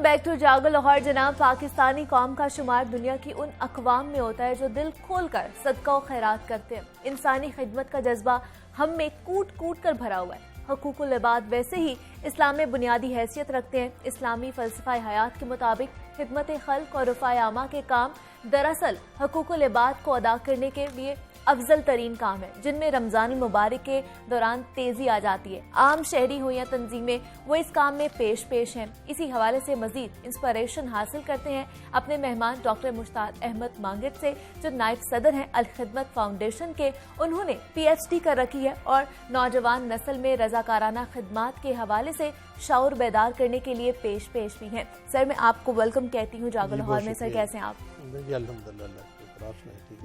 बैक टू जागो लाहौर। जनाब, पाकिस्तानी कौम का शुमार दुनिया की उन अक़वाम में होता है जो दिल खोल कर सदका और खैरात करते हैं। इंसानी खिदमत का जज्बा हम में कूट कूट कर भरा हुआ है। हकूकुल इबाद वैसे ही इस्लाम में बुनियादी हैसियत रखते हैं। इस्लामी फ़लसफ़ा हयात के मुताबिक खिदमत खल्क और रफ़ाए आमा के काम दरअसल हकूकुल इबाद को अदा करने के लिए अफजल तरीन काम है, जिनमें रमज़ान मुबारक के दौरान तेज़ी आ जाती है। आम शहरी हो या तंजीमें, वो इस काम में पेश हैं। इसी हवाले से मज़ीद इंस्पिरेशन हासिल करते हैं अपने मेहमान डॉक्टर मुश्ताक अहमद मांगिट से, जो नायब सदर हैं अल खिदमत फाउंडेशन के। उन्होंने PhD कर रखी है और नौजवान नस्ल में रज़ाकाराना खिदमात के हवाले से शऊर बेदार करने के लिए पेश भी हैं। सर, मैं आपको वेलकम कहती हूँ जागो लाहौर में। सर, कैसे हैं आप?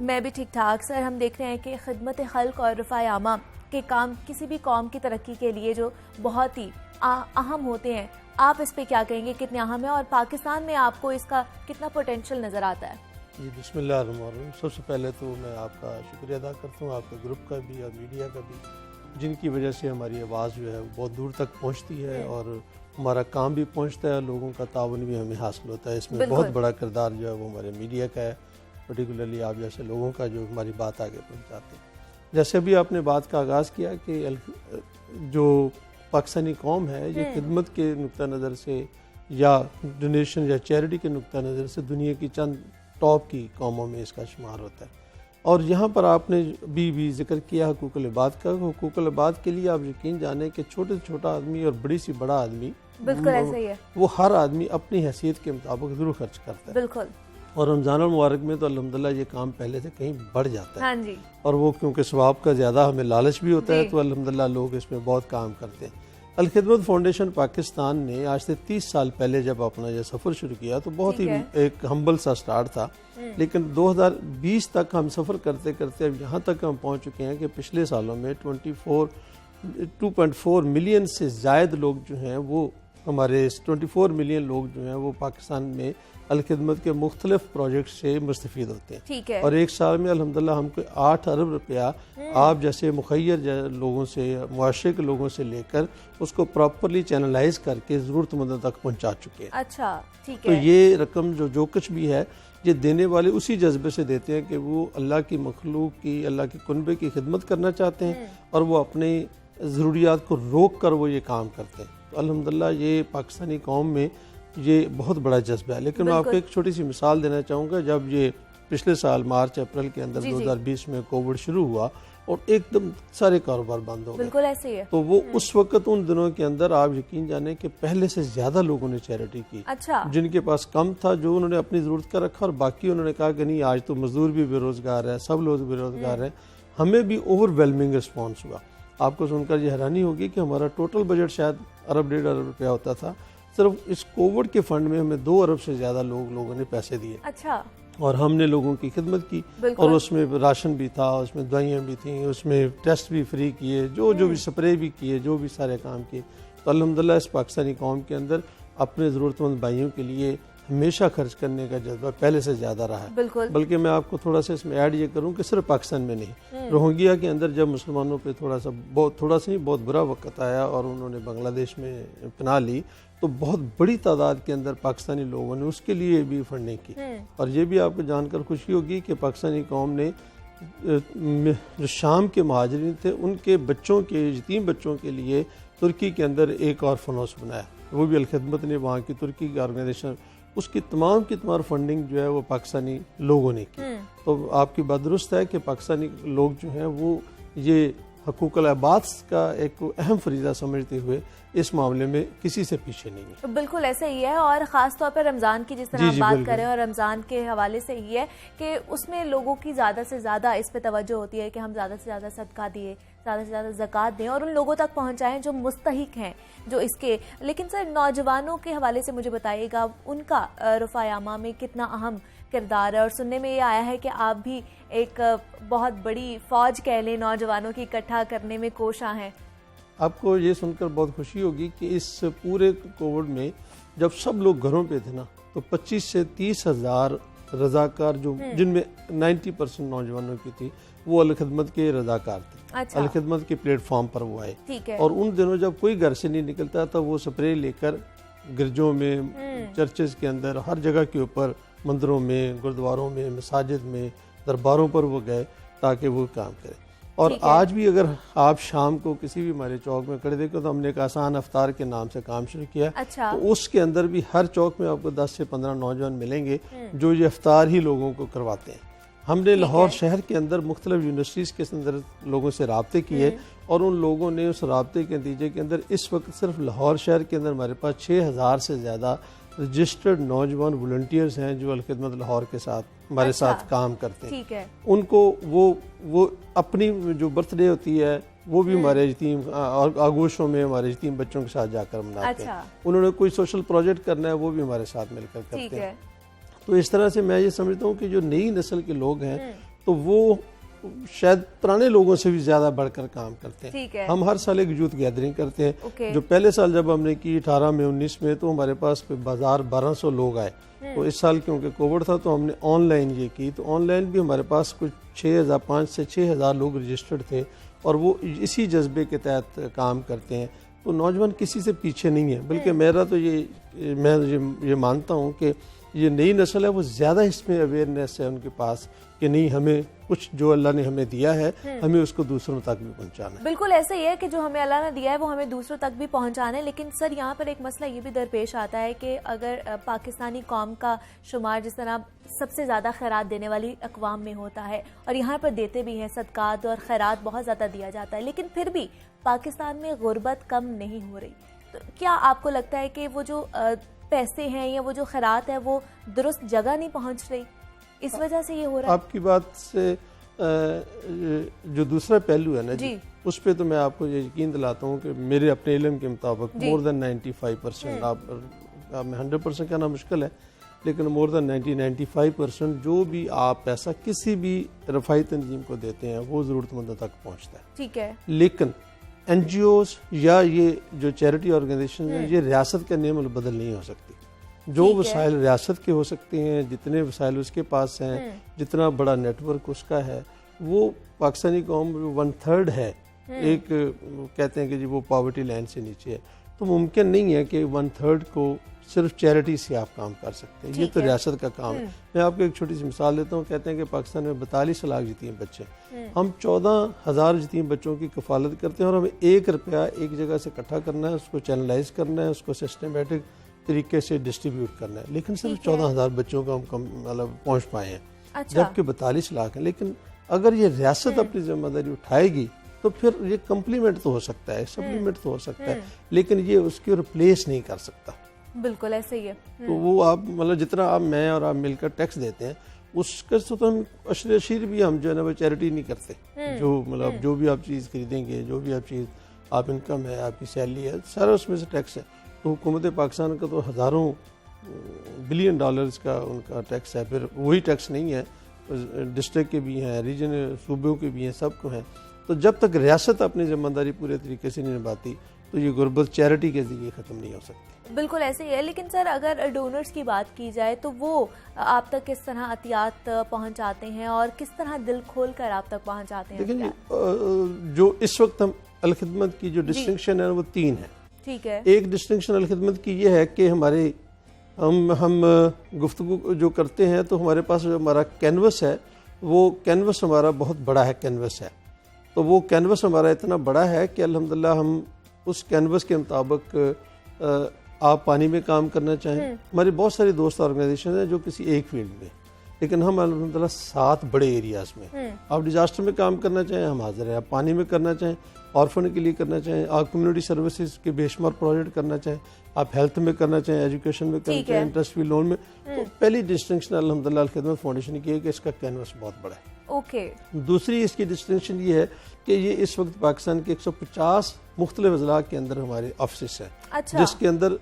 मैं भी ठीक ठाक। सर, हम देख रहे हैं कि खिदमत खल्क और रफ़ाए आमा के काम किसी भी कौम की तरक्की के लिए जो बहुत ही अहम होते हैं, आप इस पे क्या कहेंगे, कितने अहम है और पाकिस्तान में आपको इसका कितना पोटेंशियल नज़र आता है? जी, बिस्मिल्लाहिर्रहमानिर्रहीम। सबसे पहले तो मैं आपका शुक्रिया अदा करता हूँ, आपके ग्रुप का भी और मीडिया का भी, जिनकी वजह से हमारी आवाज़ जो है बहुत दूर तक पहुँचती है और हमारा काम भी पहुँचता है, लोगों का ताउन भी हमें हासिल होता है। इसमें बहुत बड़ा किरदार जो है वो हमारे मीडिया का है, पर्टिकुलरली आप जैसे लोगों का जो हमारी बात आगे पहुंचाते हैं। जैसे अभी आपने बात का आगाज़ किया कि जो पाकिस्तानी कौम है ये खिदमत के नुक्ता नज़र से या डोनेशन या चैरिटी के नुक्ता नज़र से दुनिया की चंद टॉप की कौमों में इसका शुमार होता है। और यहाँ पर आपने भी जिक्र किया हकूकुल इबाद का। हकूकुल इबाद के लिए आप यकीन जाने कि छोटे से छोटा आदमी और बड़ी सी बड़ा आदमी, बिल्कुल ऐसा ही है, वो हर आदमी अपनी हैसियत के मुताबिक ज़रूर खर्च करता है। बिल्कुल। और रमज़ान मुबारक में तो अल्हम्दुलिल्लाह ये काम पहले से कहीं बढ़ जाता है। हाँ जी। और वो क्योंकि सवाब का ज़्यादा हमें लालच भी होता है, तो अल्हम्दुलिल्लाह लोग इसमें बहुत काम करते हैं। अल खिदमत फाउंडेशन पाकिस्तान ने आज से 30 साल पहले जब अपना ये सफ़र शुरू किया तो बहुत ही एक हम्बल सा स्टार्ट था, लेकिन 2020 तक हम सफ़र करते करते अब यहाँ तक हम पहुँच चुके हैं कि पिछले सालों में 2.4 मिलियन से ज़ायद लोग जो हैं वो हमारे 24 मिलियन लोग जो हैं वो पाकिस्तान में अल खिदमत के मुख्तलिफ प्रोजेक्ट से मुस्तफ़ीद होते हैं। ठीक है। और एक साल में अल्हम्दुलिल्लाह हमको 8 अरब रुपया आप जैसे मुखैर लोगों से, मुआशरे के लोगों से लेकर उसको प्रॉपरली चैनलाइज करके ज़रूरतमंदों तक पहुँचा चुके हैं। अच्छा, ठीक है। तो ये रकम जो कुछ भी है ये देने वाले उसी जज्बे से देते हैं कि वो अल्लाह की मखलूक की, अल्लाह के कुनबे की खिदमत करना चाहते हैं और वो अपनी ज़रूरियात को रोक कर वो ये काम करते हैं। तो अल्हम्दुलिल्लाह ये पाकिस्तानी कौम में ये बहुत बड़ा जज्बा है। लेकिन मैं आपको एक छोटी सी मिसाल देना चाहूँगा। जब ये पिछले साल मार्च अप्रैल के अंदर 2020 में कोविड शुरू हुआ और एकदम सारे कारोबार बंद हो गए, बिल्कुल ऐसे ही है। तो वो उस वक्त उन दिनों के अंदर आप यकीन जाने कि पहले से ज़्यादा लोगों ने चैरिटी की। अच्छा। जिनके पास कम था जो उन्होंने अपनी ज़रूरत का रखा और बाकी उन्होंने कहा कि नहीं आज तो मजदूर भी बेरोज़गार है, सब लोग बेरोज़गार हैं। हमें भी ओवरवेलमिंग रिस्पॉन्स हुआ। आपको सुनकर ये हैरानी होगी कि हमारा टोटल बजट शायद अरब 1.5 अरब रुपया होता था, सिर्फ इस कोविड के फंड में हमें 2 अरब से ज़्यादा लोगों ने पैसे दिए। अच्छा। और हमने लोगों की खिदमत की और उसमें राशन भी था, उसमें दवाइयाँ भी थी, उसमें टेस्ट भी फ्री किए, जो भी स्प्रे भी किए, जो भी सारे काम किए। तो अल्हम्दुलिल्लाह इस पाकिस्तानी कौम के अंदर अपने ज़रूरतमंद भाइयों के लिए हमेशा खर्च करने का जज्बा पहले से ज़्यादा रहा है। बल्कि मैं आपको थोड़ा सा इसमें ऐड ये करूँ कि सिर्फ पाकिस्तान में नहीं, रोहिंग्या के अंदर जब मुसलमानों पे थोड़ा सा नहीं बहुत बुरा वक्त आया और उन्होंने बांग्लादेश में पनाह ली, तो बहुत बड़ी तादाद के अंदर पाकिस्तानी लोगों ने उसके लिए भी फंडिंग की। और ये भी आपको जानकर खुशी होगी कि पाकिस्तानी कौम ने जो शाम के महाजरीन थे उनके बच्चों के, यतीम बच्चों के लिए तुर्की के अंदर एक और फनोस बनाया, वो भी अल खिदमत ने, वहाँ की तुर्की की ऑर्गेनाइजेशन, उसकी तमाम की तमाम फंडिंग जो है वो पाकिस्तानी लोगों ने की। तो आपकी बात दुरुस्त है कि पाकिस्तानी लोग जो हैं वो ये हकूकुल इबाद का एक अहम फरीज़ा समझते हुए इस मामले में किसी से पीछे नहीं है। बिल्कुल ऐसे ही है। और ख़ास तौर पर रमज़ान की जिस तरह आप बात कर रहे हैं, और रमज़ान के हवाले से ही है कि उसमें लोगों की ज़्यादा से ज़्यादा इस पे तवज्जो होती है कि हम ज़्यादा से ज़्यादा सदका दिए, ज़्यादा से ज़्यादा ज़कात दें और उन लोगों तक पहुँचाएँ जो मुस्तहिक हैं, जो इसके। लेकिन सर, नौजवानों के हवाले से मुझे बताइएगा उनका रफ़ाए आमा में कितना अहम किरदार है। और सुनने में ये आया है कि आप भी एक बहुत बड़ी फ़ौज कह लें नौजवानों की इकट्ठा करने में कोशा हैं। आपको ये सुनकर बहुत खुशी होगी कि इस पूरे कोविड में जब सब लोग घरों पे थे ना, तो 25 से 30 हज़ार रज़ाकार जो जिनमें 90% नौजवानों की थी वो अल खिदमत के रज़ाकार थे। अच्छा। अल खिदमत के प्लेटफॉर्म पर वो आए। ठीक है। और उन दिनों जब कोई घर से नहीं निकलता था वो स्प्रे लेकर گرجوں میں، چرچز کے اندر، ہر جگہ کے اوپر، مندروں میں، گردواروں میں، مساجد میں، درباروں پر وہ گئے تاکہ وہ کام کریں. اور آج بھی اگر آپ شام کو کسی بھی ہمارے چوک میں کھڑے دیکھو تو ہم نے ایک آسان افطار کے نام سے کام شروع کیا. تو اس کے اندر بھی ہر چوک میں آپ کو 10 سے 15 نوجوان ملیں گے جو یہ افطار ہی لوگوں کو کرواتے ہیں. ہم نے لاہور شہر کے اندر مختلف یونیورسٹیز کے اندر لوگوں سے رابطے کیے اور ان لوگوں نے اس رابطے کے نتیجے کے اندر اس وقت صرف لاہور شہر کے اندر ہمارے پاس 6000 سے زیادہ رجسٹرڈ نوجوان والنٹیئرز ہیں جو الخدمت لاہور کے ساتھ ہمارے ساتھ کام کرتے ہیں. ان کو وہ اپنی جو برتھ ڈے ہوتی ہے وہ بھی ہمارے یتیم آگوشوں میں ہمارے یتیم بچوں کے ساتھ جا کر مناتے ہیں. انہوں نے کوئی سوشل پروجیکٹ کرنا ہے وہ بھی ہمارے ساتھ مل کر کرتے ہیں. تو اس طرح سے میں یہ سمجھتا ہوں کہ جو نئی نسل کے لوگ ہیں تو وہ شاید پرانے لوگوں سے بھی زیادہ بڑھ کر کام کرتے ہیں. ہم ہر سال ایک یوتھ گیدرنگ کرتے ہیں. جو پہلے سال جب ہم نے کی 18 میں 19 میں تو ہمارے پاس بازار 1200 لوگ آئے. تو اس سال کیونکہ کووڈ تھا تو ہم نے آن لائن یہ کی. تو آن لائن بھی ہمارے پاس کچھ 5 سے 6000 لوگ رجسٹرڈ تھے اور وہ اسی جذبے کے تحت کام کرتے ہیں. تو نوجوان کسی سے پیچھے نہیں ہے بلکہ میرا تو میں یہ مانتا ہوں کہ یہ نئی نسل ہے وہ زیادہ اس میں اویئرنیس ہے ان کے پاس کہ نہیں ہمیں کچھ جو اللہ نے ہمیں دیا ہے ہمیں اس کو دوسروں تک بھی پہنچانا ہے. بالکل ایسا ہی ہے کہ جو ہمیں اللہ نے دیا ہے وہ ہمیں دوسروں تک بھی پہنچانا ہے. لیکن سر یہاں پر ایک مسئلہ یہ بھی درپیش آتا ہے کہ اگر پاکستانی قوم کا شمار جس طرح سب سے زیادہ خیرات دینے والی اقوام میں ہوتا ہے اور یہاں پر دیتے بھی ہیں صدقات اور خیرات بہت زیادہ دیا جاتا ہے لیکن پھر بھی پاکستان میں غربت کم نہیں ہو رہی. تو کیا آپ کو لگتا ہے کہ وہ جو پیسے ہیں یا وہ جو خیرات ہے وہ درست جگہ نہیں پہنچ رہی اس وجہ سے یہ ہو رہا ہے؟ آپ کی بات سے جو دوسرا پہلو ہے نا جی اس پہ تو میں آپ کو یہ یقین دلاتا ہوں کہ میرے اپنے علم کے مطابق مور دین 95% آپ میں 100% کہنا مشکل ہے لیکن مور دین 90-95% جو بھی آپ پیسہ کسی بھی رفاہی تنظیم کو دیتے ہیں وہ ضرورت مندوں تک پہنچتا ہے. ٹھیک ہے. لیکن این جی اوز یا یہ جو چیریٹی آرگنائزیشن ہیں یہ ریاست کا نعم البدل نہیں ہو سکتی. جو وسائل ریاست کے ہو سکتے ہیں جتنے وسائل اس کے پاس ہیں جتنا بڑا نیٹ ورک اس کا ہے وہ پاکستانی قوم 1/3 ہے. ایک کہتے ہیں کہ جی وہ پاورٹی لائن سے نیچے ہے تو ممکن نہیں ہے کہ 1/3 کو صرف چیریٹی سے آپ کام کر سکتے ہیں. یہ تو ریاست کا کام ہے. میں آپ کو ایک چھوٹی سی مثال دیتا ہوں. کہتے ہیں کہ پاکستان میں 42 لاکھ یتیم بچے ہیں. ہم 14,000 یتیم بچوں کی کفالت کرتے ہیں اور ہمیں 1 روپیہ ایک جگہ سے اکٹھا کرنا ہے اس کو چینلائز کرنا ہے اس کو سسٹمیٹک طریقے سے ڈسٹریبیوٹ کرنا ہے لیکن صرف 14,000 بچوں کو ہم مطلب پہنچ پائے ہیں جبکہ 42 لاکھ ہیں. لیکن اگر یہ ریاست اپنی ذمہ داری اٹھائے گی تو پھر یہ کمپلیمنٹ تو ہو سکتا ہے سپلیمنٹ تو ہو سکتا ہے لیکن یہ اس کی ریپلیس نہیں کر سکتا. بالکل ایسے ہی ہے. تو وہ آپ مطلب جتنا آپ میں اور آپ مل کر ٹیکس دیتے ہیں اس کا تو ہم اشیر بھی ہم جو ہے نا وہ چیریٹی نہیں کرتے. جو مطلب جو بھی آپ چیز خریدیں گے جو بھی آپ چیز آپ انکم ہے آپ کی سیلری ہے سارا اس میں سے ٹیکس ہے. تو حکومت پاکستان کا تو ہزاروں بلین ڈالرز کا ان کا ٹیکس ہے. پھر وہی ٹیکس نہیں ہے ڈسٹرکٹ کے بھی ہیں ریجن صوبوں کے بھی ہیں سب کو ہیں. تو جب تک ریاست اپنی ذمہ داری پورے طریقے سے نہیں نبھاتی تو یہ غربت چیریٹی کے ذریعے ختم نہیں ہو سکتی. بالکل ایسے ہی ہے. لیکن سر اگر ڈونرز کی بات کی جائے تو وہ آپ تک کس طرح عطیات پہنچاتے ہیں اور کس طرح دل کھول کر آپ تک پہنچاتے ہیں؟ دیکھیں جو اس وقت ہم الخدمت کی جو ڈسٹنکشن ہے وہ 3 ہے. ٹھیک ہے. ایک ڈسٹنکشن الخدمت کی یہ ہے کہ ہمارے ہم گفتگو جو کرتے ہیں تو ہمارے پاس جو ہمارا کینوس ہے وہ کینوس ہمارا بہت بڑا ہے کینوس ہے. تو وہ کینوس ہمارا اتنا بڑا ہے کہ الحمدللہ ہم اس کینوس کے مطابق آپ پانی میں کام کرنا چاہیں. ہمارے بہت سارے دوست آرگنائزیشن ہیں جو کسی ایک فیلڈ میں لیکن ہم الحمدللہ 7 بڑے ایریاز میں آپ ڈیزاسٹر میں کام کرنا چاہیں ہم حاضر ہیں. آپ پانی میں کرنا چاہیں آرفن کے لیے کرنا چاہیں آپ کمیونٹی سروسز کے بے شمار پروجیکٹ کرنا چاہیں آپ ہیلتھ میں کرنا چاہیں ایجوکیشن میں کرنا چاہیں انٹرسٹ فری لون میں. تو پہلی ڈسٹنکشن الحمدللہ الخدمت فاؤنڈیشن کی ہے کہ اس کا کینوس بہت بڑا ہے. دوسری اس کی ڈسٹنکشن یہ ہے کہ یہ اس وقت پاکستان کے 150 مختلف اضلاع کے اندر ہمارے آفسز ہیں جس کے اندر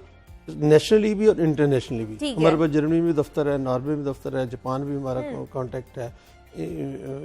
نیشنلی بھی اور انٹرنیشنلی بھی. ہمارے پاس جرمنی میں دفتر ہے ناروے میں دفتر ہے جاپان بھی ہمارا کانٹیکٹ ہے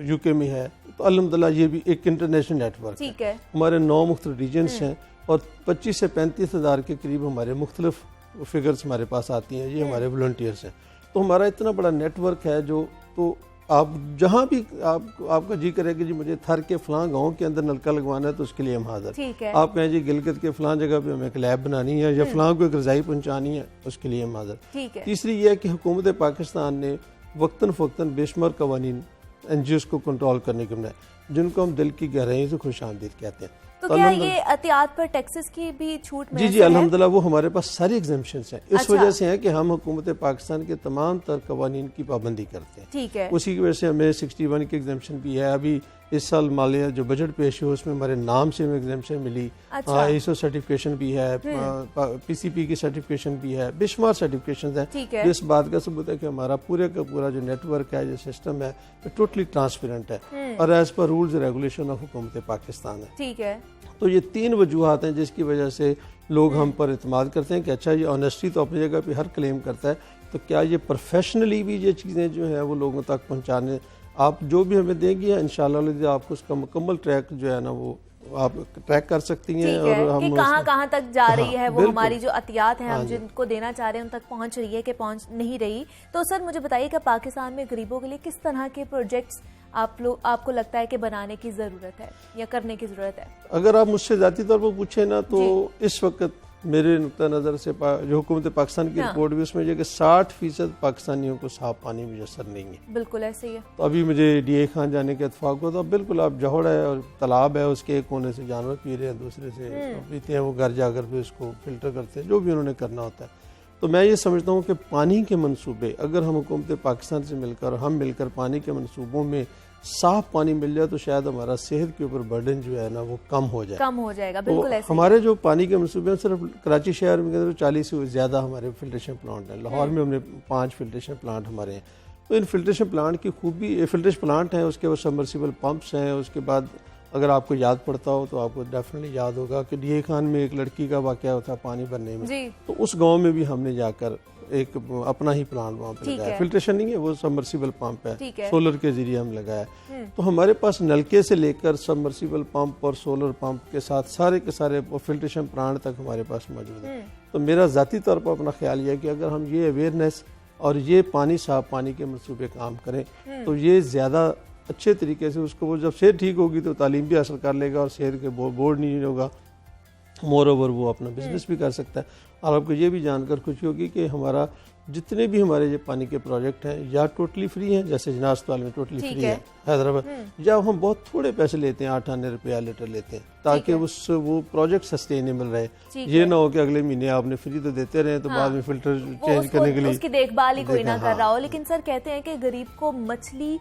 یو کے میں ہے. تو الحمدللہ یہ بھی ایک انٹرنیشنل نیٹ ورک ہے. ہمارے 9 مختلف ریجنز ہیں اور 25 سے 35 ہزار کے قریب ہمارے مختلف فگرز ہمارے پاس آتی ہیں. یہ ہمارے والنٹیئرز ہیں. تو ہمارا اتنا بڑا نیٹ ورک ہے جو تو آپ جہاں بھی آپ کا جی کرے کہ جی مجھے تھر کے فلاں گاؤں کے اندر نلکا لگوانا ہے تو اس کے لیے ہم حاضر. ٹھیک ہے. آپ کہیں جی گلگت کے فلاں جگہ پہ ہمیں ایک لیب بنانی ہے یا فلاں کو ایک رضائی پہنچانی ہے, اس کے لیے ہم حاضر. ٹھیک ہے. تیسری یہ ہے کہ حکومت پاکستان نے وقتاً فوقتاً بے شمار قوانین این جی اوز کو کنٹرول کرنے کے بنائے, جن کو ہم دل کی گہرائیوں سے خوش آمدید کہتے ہیں. تو کیا یہ احتیاط پر ٹیکسز کی بھی چھوٹ میں؟ جی الحمدللہ وہ ہمارے پاس ساری ایگزمپشنز ہیں. اس وجہ سے ہیں کہ ہم حکومت پاکستان کے تمام تر قوانین کی پابندی کرتے ہیں. ٹھیک ہے. اسی کی وجہ سے ہمیں 61 کی ایگزمپشن بھی ہے. ابھی اس سال مالیہ جو بجٹ پیش ہو اس میں ہمارے نام سے ہمیں ایگزمپشن ملی. ایسو سرٹیفکیشن بھی ہے, پی سی پی کی سرٹیفکیشن بھی ہے, بے شمار سرٹیفکیشنز ہیں. اس بات کا ثبوت ہے کہ ہمارا پورے کا پورا جو نیٹ ورک ہے, جو سسٹم ہے, ٹوٹلی ٹرانسپیرنٹ ہے اور as per rules regulation of حکومت پاکستان ہے. ٹھیک ہے. تو یہ 3 وجوہات ہیں جس کی وجہ سے لوگ ہم پر اعتماد کرتے ہیں کہ اچھا یہ آنیسٹی تو اپنی جگہ پہ ہر کلیم کرتا ہے, تو کیا یہ پروفیشنلی بھی یہ چیزیں جو ہیں وہ لوگوں تک پہنچانے, آپ جو بھی ہمیں دیں گی انشاءاللہ آپ کو اس کا مکمل ٹریک جو ہے نا وہ آپ ٹریک کر سکتی ہیں. اور ہم کہاں تک جا رہی ہے وہ ہماری جو عطیات ہیں ہم جن کو دینا چاہ رہے ہیں ان تک پہنچ رہی ہے کہ پہنچ نہیں رہی. تو سر مجھے بتائیے کہ پاکستان میں غریبوں کے لیے کس طرح کے پروجیکٹس آپ کو لگتا ہے کہ بنانے کی ضرورت ہے یا کرنے کی ضرورت ہے؟ اگر آپ مجھ سے ذاتی طور پر پوچھیں نا تو اس وقت میرے نقطہ نظر سے جو حکومت پاکستان کی رپورٹ بھی اس میں یہ کہ 60% پاکستانیوں کو صاف پانی میسر نہیں ہے. بالکل ایسے ہی ہے. تو ابھی مجھے ڈی اے خان جانے کے اتفاق ہو تو بالکل آپ جوہر ہے اور تالاب ہے, اس کے ایک کونے سے جانور پی رہے ہیں, دوسرے سے پیتے ہیں, وہ گھر جا کر بھی اس کو فلٹر کرتے ہیں, جو بھی انہوں نے کرنا ہوتا ہے. تو میں یہ سمجھتا ہوں کہ پانی کے منصوبے اگر ہم حکومت پاکستان سے مل کر ہم مل کر پانی کے منصوبوں میں صاف پانی مل جائے تو شاید ہمارا صحت کے اوپر برڈن جو ہے نا وہ کم ہو جائے گا. بالکل ایسے ہمارے جو پانی کے منصوبے ہیں صرف کراچی شہر میں 40 سے زیادہ ہمارے فلٹریشن پلانٹ ہیں. لاہور میں ہم نے 5 فلٹریشن پلانٹ ہمارے ہیں. تو ان فلٹریشن پلانٹ کی خوبی, فلٹریشن پلانٹ ہیں, اس کے بعد سبمرسیبل پمپس ہیں. اس کے بعد اگر آپ کو یاد پڑتا ہو تو آپ کو ڈیفینیٹلی یاد ہوگا کہ ڈی اے خان میں ایک لڑکی کا واقعہ ہوتا پانی بھرنے میں, تو اس گاؤں میں بھی ہم نے جا کر ایک اپنا ہی پلانٹ وہاں پہ لگایا. فلٹریشن نہیں ہے, وہ سبمرسیبل پمپ ہے, سولر کے ذریعے ہم لگایا. تو ہمارے پاس نلکے سے لے کر سبمرسیبل پمپ اور سولر پمپ کے ساتھ سارے کے سارے فلٹریشن پلانٹ تک ہمارے پاس موجود ہیں. تو میرا ذاتی طور پر اپنا خیال یہ ہے کہ اگر ہم یہ اویئرنیس اور یہ پانی صاف پانی کے منصوبے کام کریں تو یہ زیادہ اچھے طریقے سے اس کو, وہ جب صحت ٹھیک ہوگی تو تعلیم بھی حاصل کر لے گا اور صحت کے بورڈ نہیں ہوگا, مور اوور وہ اپنا بزنس بھی کر سکتا ہے. اور آپ کو یہ بھی جان کر خوشی ہوگی کہ ہمارا جتنے بھی ہمارے یہ پانی کے پروجیکٹ ہیں یا ٹوٹلی فری ہیں, جیسے جناح اسپتال میں ٹوٹلی فری ہے حیدرآباد, یا ہم بہت تھوڑے پیسے لیتے ہیں, 8 روپیہ لیٹر لیتے ہیں, تاکہ وہ پروجیکٹ سسٹینیبل رہے. یہ نہ ہو کہ اگلے مہینے آپ نے فری تو دیتے رہے تو بعد میں فلٹر چینج کرنے کے لیے اس کی دیکھ بھال ہی کوئی نہ کر رہا ہو. لیکن سر کہتے ہیں کہ غریب کو مچھلی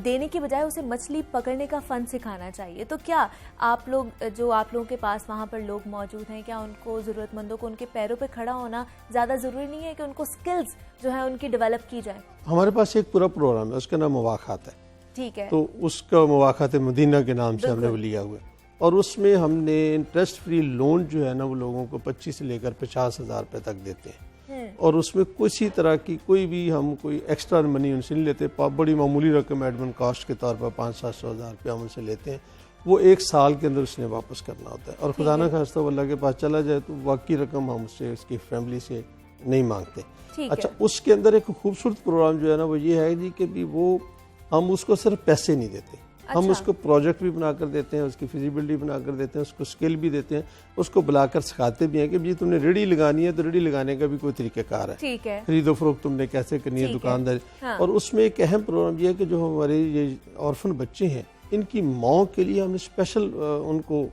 دینے کی بجائے اسے مچھلی پکڑنے کا فن سکھانا چاہیے. تو کیا آپ لوگوں کے پاس وہاں پر لوگ موجود ہیں, کیا ان کو ضرورت مندوں کو ان کے پیروں پہ کھڑا ہونا زیادہ ضروری نہیں ہے کہ ان کو سکلز جو ہے ان کی ڈیولپ کی جائے؟ ہمارے پاس ایک پورا پروگرام ہے, اس کا نام مواقعات ہے. ٹھیک ہے. تو اس کا مواقعات مدینہ کے نام سے ہم نے وہ لیا ہوا ہے, اور اس میں ہم نے انٹرسٹ فری لون جو ہے نا وہ لوگوں کو 25 سے لے کر 50,000 روپے تک دیتے ہیں, اور اس میں کسی طرح کی کوئی بھی ہم کوئی ایکسٹرا منی ان سے نہیں لیتے. بڑی معمولی رقم ایڈمن کاسٹ کے طور پر 500-700,000 روپیہ ہم ان سے لیتے ہیں. وہ 1 سال کے اندر اس نے واپس کرنا ہوتا ہے, اور خدا نہ خواستہ وہ اللہ کے پاس چلا جائے تو باقی رقم ہم اس سے اس کی فیملی سے نہیں مانگتے. اچھا, اس کے اندر ایک خوبصورت پروگرام جو ہے نا وہ یہ ہے جی کہ بھی وہ ہم اس کو صرف پیسے نہیں دیتے, ہم اس کو پروجیکٹ بھی بنا کر دیتے ہیں, اس کی فیزیبلٹی بنا کر دیتے ہیں, اس کو اسکل بھی دیتے ہیں, اس کو بلا کر سکھاتے بھی ہیں کہ جی تم نے ریڑھی لگانی ہے تو ریڑھی لگانے کا بھی کوئی طریقہ کار ہے, خرید و فروخت تم نے کیسے کرنی ہے, دکانداری. اور اس میں ایک اہم پروگرام یہ ہے کہ جو ہمارے یہ آرفن بچے ہیں ان کی ماں کے لیے ہم نے اسپیشل ان کو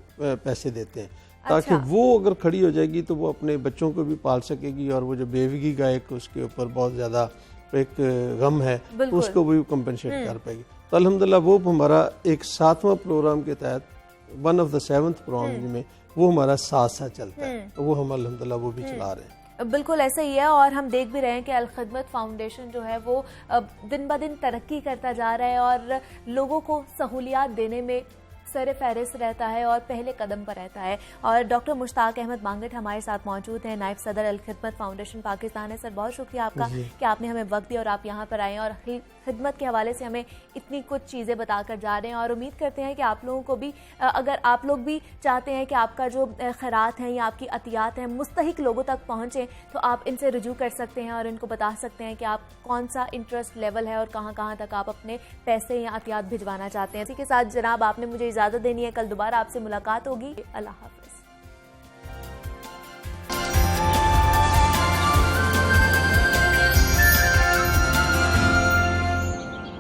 پیسے دیتے ہیں, تاکہ وہ اگر کھڑی ہو جائے گی تو وہ اپنے بچوں کو بھی پال سکے گی, اور وہ جو بیوگی کا ایک اس کے اوپر بہت زیادہ ایک غم ہے اس کو بھی کمپنسیٹ کر پائے گی. تو الحمدللہ وہ ہمارا ایک 7واں پروگرام کے تحت 1 of the 7th پروگرام میں وہ ہمارا ساتھ چلتا ہے, وہ ہم الحمدللہ وہ بھی چلا رہے ہیں. بالکل ایسا ہی ہے, اور ہم دیکھ بھی رہے ہیں کہ الخدمت فاؤنڈیشن جو ہے وہ دن بہ دن ترقی کرتا جا رہا ہے اور لوگوں کو سہولیات دینے میں سر فہرست رہتا ہے اور پہلے قدم پر رہتا ہے. اور ڈاکٹر مشتاق احمد مانگٹ ہمارے ساتھ موجود ہیں, نائب صدر الخدمت فاؤنڈیشن پاکستان ہے. سر بہت شکریہ آپ کا کہ آپ نے ہمیں وقت دیا اور آپ یہاں پر آئے اور خدمت کے حوالے سے ہمیں اتنی کچھ چیزیں بتا کر جا رہے ہیں. اور امید کرتے ہیں کہ آپ لوگوں کو بھی, اگر آپ لوگ بھی چاہتے ہیں کہ آپ کا جو خیرات ہیں یا آپ کی عطیات ہیں مستحق لوگوں تک پہنچیں, تو آپ ان سے رجوع کر سکتے ہیں اور ان کو بتا سکتے ہیں کہ آپ کون سا انٹرسٹ لیول ہے اور کہاں کہاں تک آپ اپنے پیسے یا عطیات بھجوانا چاہتے ہیں. اسی کے ساتھ جناب آپ نے مجھے اجازت دینی ہے, کل دوبارہ آپ سے ملاقات ہوگی. اللہ حافظ.